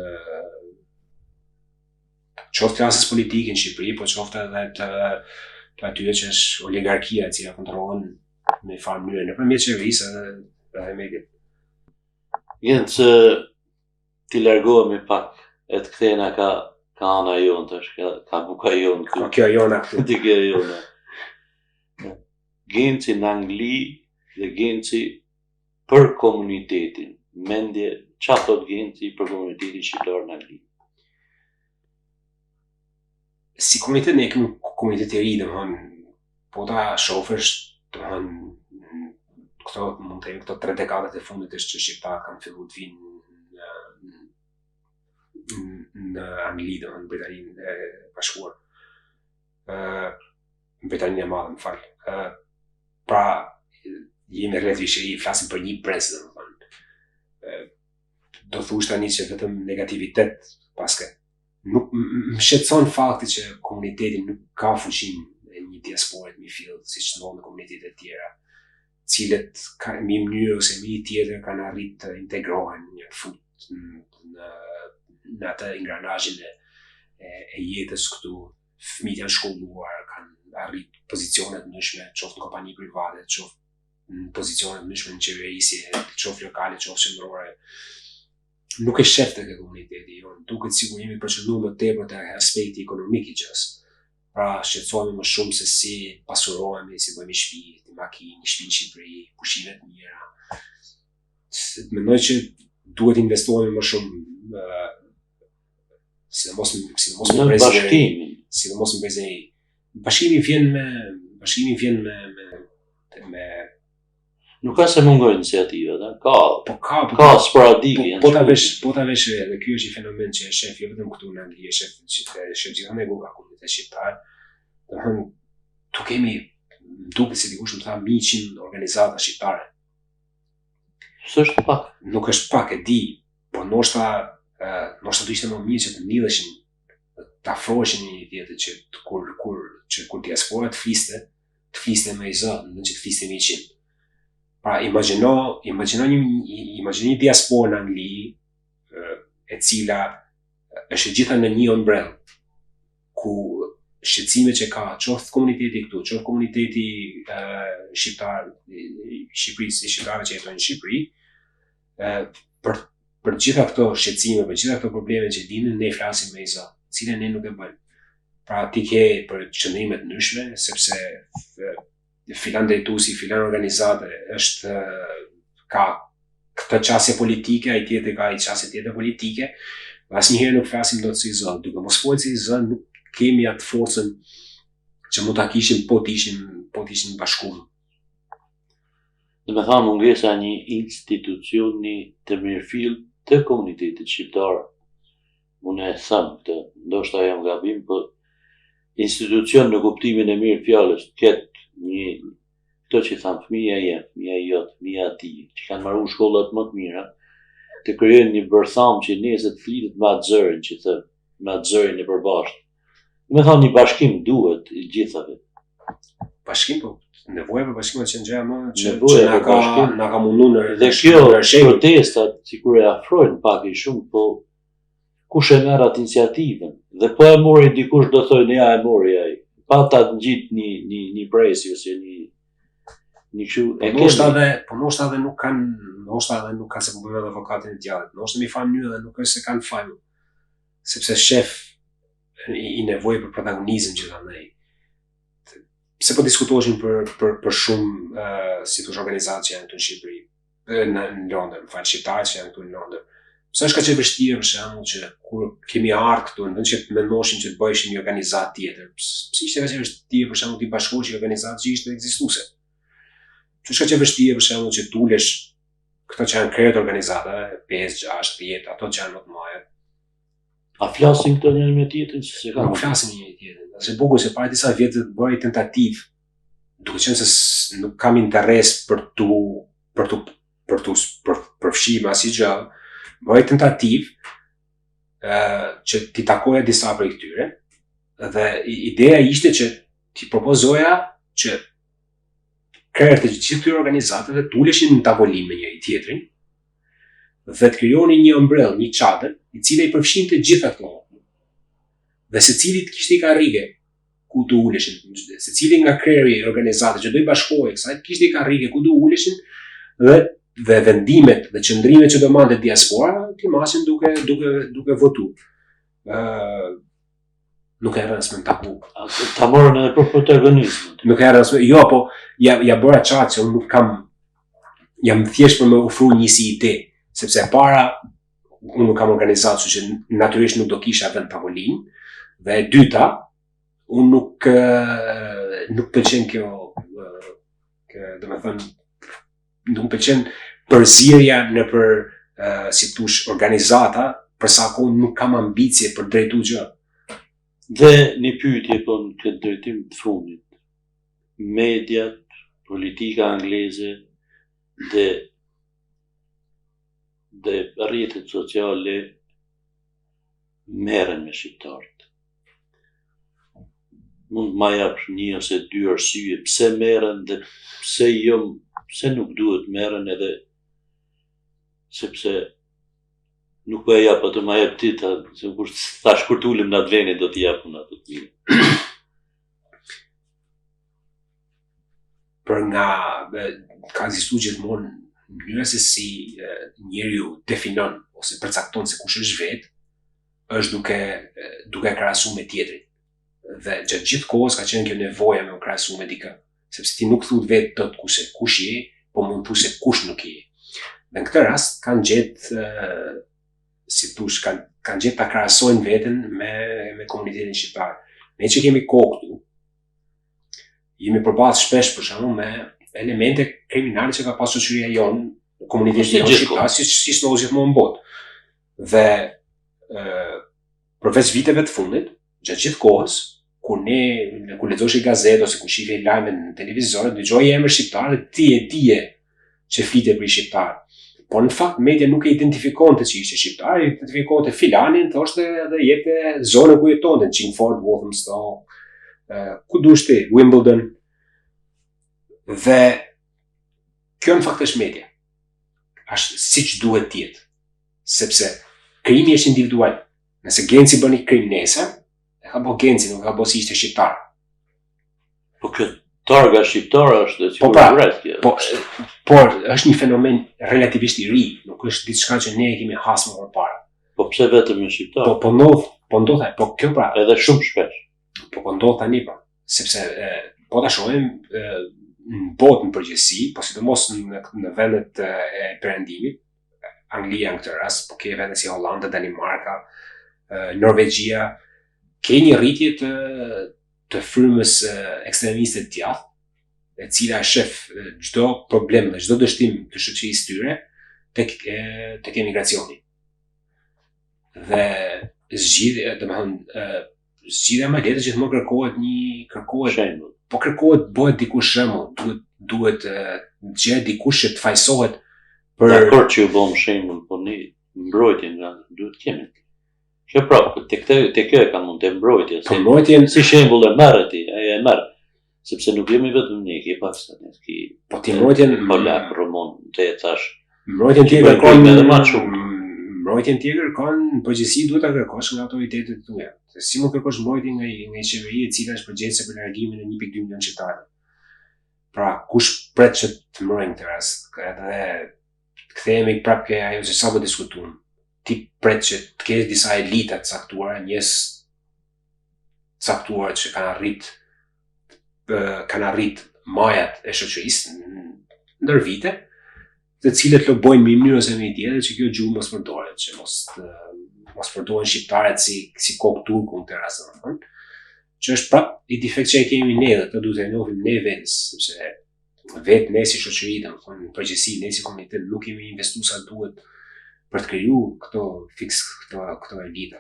B: qoftë klasës politike në Shqipëri, po qoftë edhe të atyre që është oligarkia e cila kontrollon në një farë mënyrë nëpërmjet qeverisë edhe mediat.
A: Gjenë që ti largohemi pak e të kthena ka ana jonë tash, ka buka jonë këtu.
B: Ka kjo jona këtu.
A: Ti kjo jona. Genci në Angli dhe genci për komunitetin. Mendje, çfarë thot genci për komunitetin shqiptar në Angli?
B: Si komunitet ne kemi komunitet i ri, domethënë, po ta shohësh, domethënë, mund të themi këto 3 dekadat e fundit është që shqiptarët kanë filluar të vinë në Angli, domethënë në Britaninë e Bashkuar. Në Britaninë e Madhe, më fal. Pra, jemi rreth i flasim për një brez, domethënë. Do thush tani që vetëm negativitet paske. Nuk më shqetëson fakti që komuniteti nuk ka fuqinë e një diaspore të mirëfillt, siç ndodh në komunitetet e tjera, cilët kanë një mënyrë ose një tjetër kanë arritë të integrohen një fut në atë ingranazhin e jetës këtu. Fëmijët janë shkolluar, kanë arritë pozicione të ndryshme, qoftë në kompani private, qoftë në pozicione të ndryshme në qeverisje, qoftë lokale, qoftë qendrore. Nuk e shef të komuniteti jonë, duket sikur jemi përqendruar më tepër te aspekti ekonomik i gjës. Pra, shqetësohemi më shumë se si pasurohemi, si bëjmë shtëpi, makinë, shtëpi në Shqipëri, pushime të mira. Mendoj që duhet investohemi më shumë sidomos në
A: bashkimin.
B: Sidomos në brezëri. Bashkimi vjen me
A: Nuk ka se mungojnë iniciativat,
B: ka
A: sporadike.
B: Po ta vesh edhe ky është një fenomen që e shef jo vetëm këtu në Angli, e shef gjithmonë nga komuniteti shqiptar. Domethënë, tu kemi duket si dikush më tha 100 organizata shqiptare.
A: S'është pak.
B: Nuk është pak, e di, po ndoshta do ishte më mirë që të lidheshin, të afroheshin një tjetër që kur diaspora të fliste me i zë, në që të fliste 100. Pra, imagjino një diasporë në Angli e cila është gjitha në një ombrell, ku shqetësimet që ka, qoftë komuniteti këtu, qoftë komuniteti shqiptar, shqiptarëve që jetojnë në Shqipëri, për gjitha këto shqetësime, për gjitha këto probleme që dinë, ne flasim me i zë, cilën ne nuk e bëjmë. Pra, ti ke për qëndrime të ndryshme, sepse filan drejtuesi, filan organizate ka këtë qasje politike, ai tjetër ka ai qasje tjetër politike, asnjëherë nuk flasim dot si zë, duke mos folur si zë, nuk kemi atë forcën që mund ta kishim po të ishin bashkuar.
A: Dhe me thamë mungesa një institucioni të mirëfillt të komunitetit shqiptar. Unë e them këtë, ndoshta jam gabim, po institucion në kuptimin e mirë fjalës, ketë këto që thamë fëmija jem, fëmija jot, fëmija ati, që kanë marru shkollat më të mira, të krijojnë një bërtham që nesër të flitet me atë zërin që thë, me atë zërin e përbashkët. Me thamë një bashkim duhet i gjithave.
B: Bashkim, po nevoja për bashkim është gjëja më që na ka munduar në
A: dhe kjo protestat sikur e afrojnë pak i shumë, po kush e merr atë iniciativën? Dhe po e mori dikush do thojnë ja e mori ai. Pa ta ngjit një presë ose një kështu e
B: ndoshta edhe nuk kanë se po bëjmë edhe avokatin e djallit. Ndoshta mi fal mënyrë dhe nuk është se kanë fal. Sepse shef i nevojë për protagonizëm gjithandaj. Se po diskutoheshin për shumë si thosh organizatë që janë këtu në Shqipëri, në Londër, shqiptarë që janë këtu në Londër. Pse është kaq e vështirë për shembull që kur kemi ardhur këtu, në vend që të mendoshin që të bëheshin një organizatë tjetër, pse ishte kaq e vështirë për shembull të bashkohesh një organizatë që ishte ekzistuese. Pse është kaq e vështirë për shembull që të ulesh këto që janë krijuar organizata, 5, 6, 10, ato që janë më të mëdha. A
A: flasin këto njëri me tjetrin se kanë?
B: Nuk flasin njëri me tjetrin. Është bukur se para disa vjetë të bëri tentativë, duke qenë se nuk kam interes për tu përfshirë asnjë gjë. Bëri tentativë që t'i takoja disa prej këtyre, dhe ideja ishte që ti propozoja që krerët e gjithë këtyre organizatave të uleshin në tavolinë me njëri tjetrin dhe të krijonin një ëmbrell, një çadër, i cili i përfshinte gjithë ato. Dhe secili të kishte karrige ku të uleshin, secili nga krerëri i organizatës që do i bashkohej kësaj, kishte karrige ku të uleshin dhe vendimet dhe qëndrimet që do mande diaspora, ti masin duke votu. Nuk e rëndësishme taku.
A: Ta morën edhe për protagonizmin.
B: Nuk e rëndësishme, jo, po ja bëra qatë që unë nuk kam, jam thjesht për me ofru një si ide, sepse para unë nuk kam organizatë që natyrisht nuk do kisha vend tavolinë, dhe e dyta, unë nuk pëlqen kjo, do me thënë, nuk pëlqen përzierja në për, si tush, organizata, përsa ku nuk kam ambicje për drejtu gjë.
A: Dhe një pyetje po në këtë drejtim të fundit. Mediat, politika angleze dhe rrjetet sociale merren me shqiptarët. Mund ma jap një ose dy arsye pse merren dhe pse nuk duhet merren, edhe sepse nuk po e jap atë, ma jep ti ta, se kur thash kur t'ulem në atë veni do t'i japun atë të mirë.
B: Për nga ka ekzistuar gjithmonë mënyra se si njeriu definon ose përcakton se kush është vetë, është duke krahasuar me tjetrin. Dhe gjatë gjithë kohës ka qenë kjo nevoja me u krahasuar me dikë, sepse ti nuk thut vetë dot kush je, po mund të thush se kush nuk je. Dhe në këtë rast kanë gjetë si tush, kanë gjetë ta krahasojnë veten me komunitetin shqiptar. Ne që kemi kohë këtu, jemi përballë shpesh për shembull me elemente kriminale që ka pasur shoqëria jonë, komuniteti jonë shqiptar, si shnolli gjithmonë në botë. Dhe përveç viteve të fundit, gjatë gjithë kohës, kur lexosh gazetë ose kur shihje lajme në televizor, dëgjoje emër shqiptar dhe ti e dije që flite për shqiptar. Po në fakt media nuk e identifikonte që ishte shqiptar, identifikonte filanin, thoshte edhe jepte zonën ku jetonte, Chingford, Walthamstow, ku dush ti, Wimbledon. Dhe kjo në fakt është media. Është siç duhet të jetë. Sepse krimi është individual. Nëse Genci bën një krim nesër, e ka bë Genci, nuk ka bë si ishte shqiptar.
A: Po kjo targa shqiptare është dhe
B: po pra, por është një fenomen relativisht i ri, nuk është diçka që ne e kemi hasur përpara.
A: Po pse vetëm me shqiptar?
B: Po ndodh, po kjo pra.
A: Edhe shumë shpesh.
B: Po ndodh tani pra, sepse po ta shohim në botë në përgjithësi, po sidomos në vendet e perëndimit, Anglia në këtë rast, po ke vende si Hollanda, Danimarka, Norvegjia, ke një rritje të frymës ekstremiste të djathtë, e cila shef çdo problem dhe çdo dështim të shoqërisë tyre tek emigracioni. Dhe zgjidhja, zgjidhja më letë gjithmonë kërkohet
A: shembull.
B: Po kërkohet bëhet dikush shembull, duhet gjehet dikush që të fajsohet për
A: Dakor që ju bëm shembull, po ne mbrojtjen duhet kemi. Kjo prapë, te kjo e kam mund të mbrojtje.
B: Po mbrojtjen
A: si shembull e merr ti, ai e merr. Sepse nuk jemi vetëm ne, ke Pakistan,
B: po ti mbrojtjen
A: Polak, Romon, te thash.
B: Mbrojtjen tjetër kërkon
A: edhe më shumë.
B: Mbrojtjen tjetër kërkon në përgjithësi duhet ta kërkosh nga autoritetet tuaja. Se si mund kërkosh mbrojtje nga një qeveri e cila është përgjegjëse për largimin e 1.2 milion shqiptarëve. Pra, kush pret që të mbrojnë këtë rast? Edhe kthehemi prapë ke ajo që sapo diskutuam. Ti pret që të kesh disa elita të caktuara, njerëz caktuar që kanë arrit majat e shoqërisë ndër vite, të cilët lobojnë në një mënyrë ose në një tjetër që kjo gjuhë mos përdoret, që mos përdoren shqiptarët si kokë turku në këtë rast, domethënë, që është prapë i defekt që e kemi ne dhe të duhet e njohim ne vetes, sepse vetë ne si shoqëri, domethënë në përgjithësi ne si komunitet nuk kemi investuar sa duhet për të krijuar këto elita.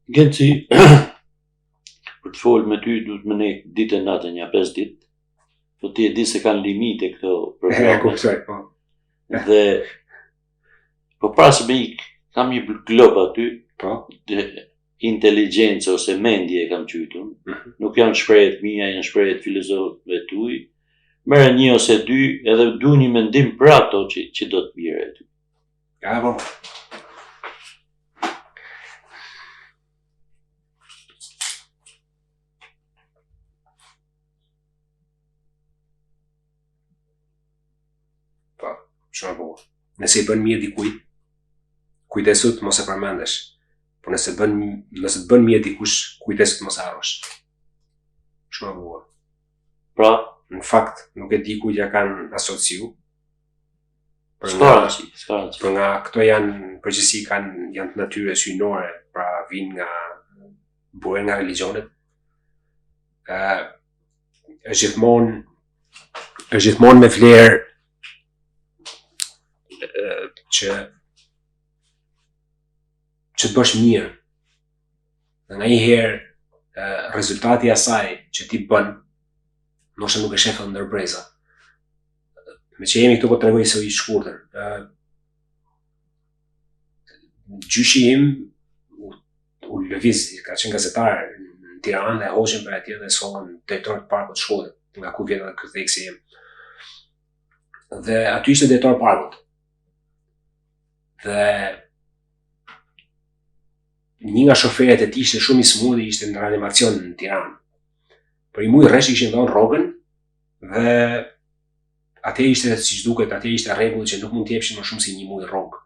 A: Genci, për të folë me ty duhet më ne ditë e natë një 5 ditë, po ti e di se kanë limite këto programe.
B: Po.
A: Dhe po para se me ik, kam një glob aty,
B: po.
A: inteligjencë ose mendje e kam qytur, nuk janë shprehjet mia, janë shprehjet filozofëve tuaj. Merë një ose dy edhe du një mendim për ato që do të bjerë aty.
B: Ja, po. Po, shumë e bukur. Nëse i bën mirë dikujt, kujdesu të mos e përmendesh. Po nëse të bën mirë dikush, kujdesu të mos e harrosh. Shumë e bukur.
A: Pra,
B: në fakt, nuk e di kujt ja kanë asociu.
A: s'ka rëndësi.
B: Për nga këto janë përgjithësi janë të natyrës hyjnore, pra vinë nga buren nga religionet. Është gjithmonë me vlerë që të bësh mirë. Dhe ndonjëherë rezultati i asaj që ti bën ndoshta nuk e shef ndër breza. Me që jemi këtu po tregoj se i shkurtër. Gjyshi im u lëviz, ka qenë gazetar në Tiranë dhe hoqën për atje dhe sollën drejtor të parkut Shkodër, nga ku vjen edhe ky theksi im. Dhe aty ishte drejtor parkut. Dhe një nga shoferët e tij ishte shumë i smur dhe ishte në reanimacion në Tiranë. Për i muj rresh kishin dhënë rrogën dhe atje ishte, siç duket, atje ishte rregull që nuk mund të jepshin më shumë si një muj rrogë.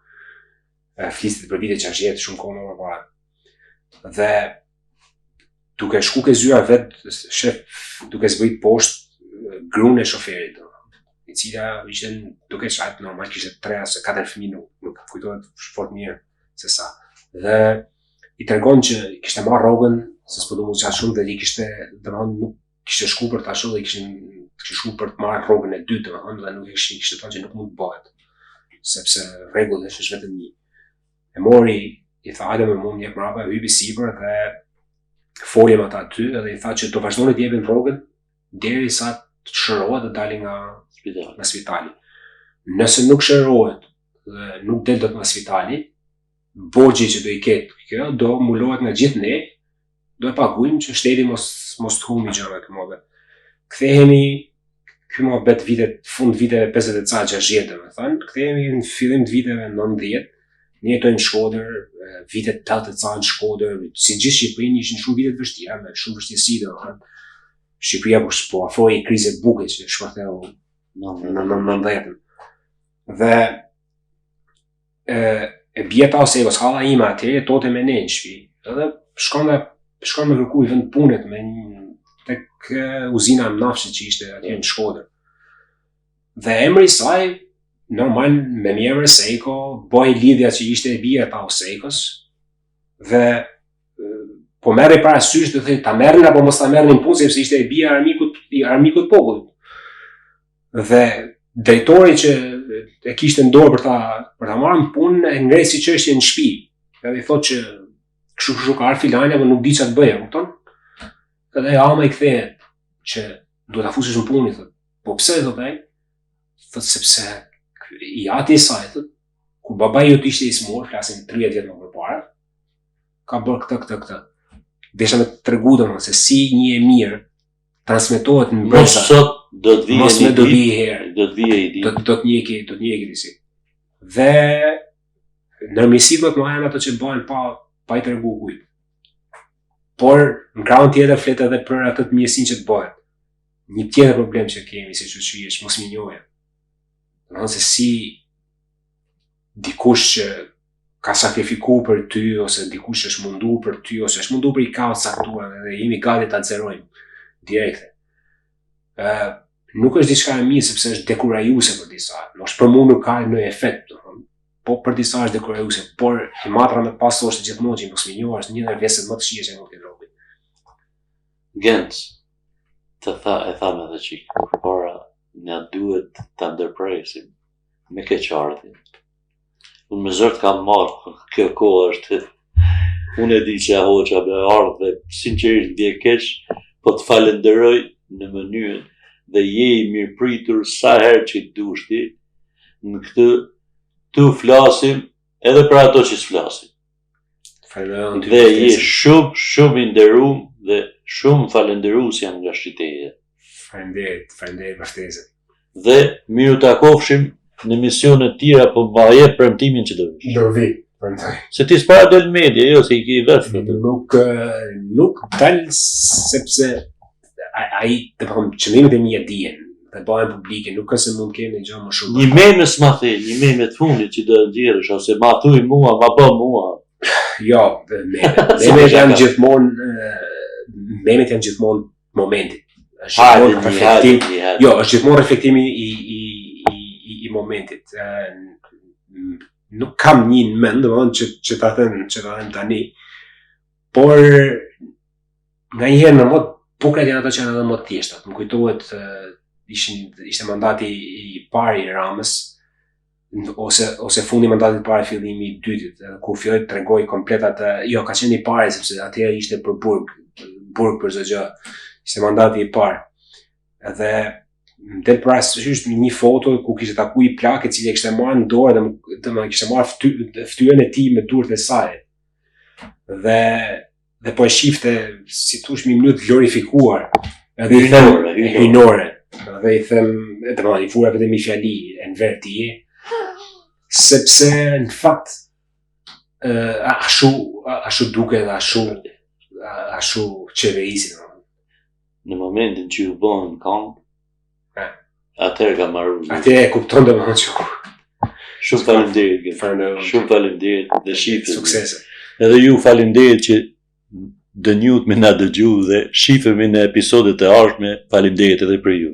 B: Fliset për vite 60, shumë kohë më parë. Dhe duke shku ke zyra vet, shef duke zbrit poshtë gruan e shoferit, i cila ishte duke shajt normal kishte 3 ose 4 fëmijë, nuk kujtohet fort mirë se sa. Dhe i tregon që kishte marrë rrogën, se s'po do mu qatë shumë, dhe i kishte, domethënë nuk kishte shku për ta shoh dhe kishte shku për të marrë rrogën e dytë, domethënë, dhe nuk kishte thënë që nuk mund të bëhet, sepse rregulli është vetëm një. E mori, i tha hajde me mua jep mbrapa, hypi sipër dhe foli me ata aty edhe i tha që do vazhdoni të jepin rrogën derisa të shërohet dhe dalin nga spitali. Nëse nuk shërohet dhe nuk del dot nga spitali, borxhi që do i ketë kjo do mulohet nga gjithë ne, do e paguajmë që shteti mos të humbi gjëra këtu më. Kthehemi ky mohabet fund viteve 50 ca 60, domethënë, kthehemi në fillim të viteve 90. Ne jetojmë në Shkodër, vitet 80 ca në Shkodër, si gjithë Shqipërinë ishin shumë vite të vështira, me shumë vështirësi domethënë. Shqipëria po afrohej krizë buke që shpërtheu në 90-ën. Dhe e bjeta ose halla ime atje tote me ne në shtëpi. Edhe shkon me kërkuj vend punet tek uzina nafshit që ishte atje në Shkodër. Dhe emri i saj normal me mjemër Seiko, boj lidhja që ishte e bia ta Seikos, dhe po merri parasysh të thënë ta merrin apo mos ta merrin punë sepse ishte e bia e armikut popullit. Dhe drejtori që e kishte në dorë për ta marrë punë e ngresi çështjen në shtëpi. Edhe i thotë që kështu ka ardhur filani apo nuk di çfarë të bëjë, kupton? Edhe ama i kthehet që duhet ta fusesh në punë, thotë. Po pse thotë ai? Thotë sepse i ati i saj, thotë, kur babai jot ishte i smur, flasim 30 vjet më përpara, ka bërë këtë. Desha me të tregu domosdoshmë se si një e mirë transmetohet në breza.
A: Sot do të vijë
B: një ditë,
A: do të vijë i ditë.
B: Do të njeki disi. Dhe ndërmjetësit më të mëdha janë ato që bëhen pa i tregu kujt. Por në krahun tjetër flet edhe për atë të mirësinë që të bëhet. Një tjetër problem që kemi si shoqëri është mos minjoja. Domethënë se si dikush që ka sakrifikuar për ty, ose dikush është mundu për ty, ose është mundu për i ka saktuar dhe jemi gati ta nxjerrojmë direkte. Nuk është diçka e mirë sepse është dekurajuese për disa. Për mua nuk ka ndonjë efekt, po për disa është dekurajuese, por i matra me pas është gjithmonë që mos minjohesh është një ndër vjesët më të këqija që mund të dropi.
A: Gens, e tham edhe çik, por na duhet ta ndërpresim me keqardhje. Unë me zërt kam marrë, kjo kohë është, unë e di që e hoqa me ardhë dhe sinqerisht bje keq, po të falenderoj në mënyrën dhe je i mirë pritur sa herë që të dushti, në këtë tu flasim edhe për ato që s'flasim.
B: Falenderoj ty.
A: Dhe je shumë i nderuar dhe shumë falenderues jam nga Shqiteja.
B: Faleminderit për ftesën.
A: Dhe miru takofshim në emisione të tjera, po ma jep premtimin që do vish.
B: Do vi, premtoj.
A: Se ti s'para del në media, jo se i ki vetë.
B: Nuk dal sepse ai të them qëllimet e mia dihen dhe bëhen publike, nuk ka se mund kemi gjë më shumë.
A: Një meme s'ma the, një meme të fundit që do nxjerrësh ose ma thuj mua, ma bë mua.
B: Jo, memet janë gjithmonë momentit. Jo, është gjithmonë reflektimi i momentit. Nuk kam një në mend, domethënë që ta them tani, por nganjëherë në mod bukrat janë ato që janë edhe më të thjeshta. Më kujtohet ishte mandati i parë i Ramës ose fundi i mandatit të parë, fillimi i dytit, ku filloi të tregoj komplet atë, jo, ka qenë i parë sepse atëherë ishte për burg për çdo gjë. Ishte mandati i parë. Edhe më del parasysh një foto ku kishte taku i plak e cili e kishte marrë në dorë dhe më kishte marrë fytyrën e tij me durët e saj. Dhe po e shifte si thosh një mënyrë glorifikuar. Edhe i them hynore. Dhe i them, i fura vetëm një fjali e në verë ti, sepse në fakt ashtu duke dhe ashtu qeverisi.
A: Në momentin që ju bëhen këngë, atëherë ka marrë.
B: Atëherë e kupton dhe më që.
A: Shumë faleminderit. Shumë faleminderit dhe shifemi.
B: Suksese.
A: Edhe ju faleminderit që dënjut me na dëgju dhe shifemi në episodet e ardhshme. Faleminderit edhe për ju.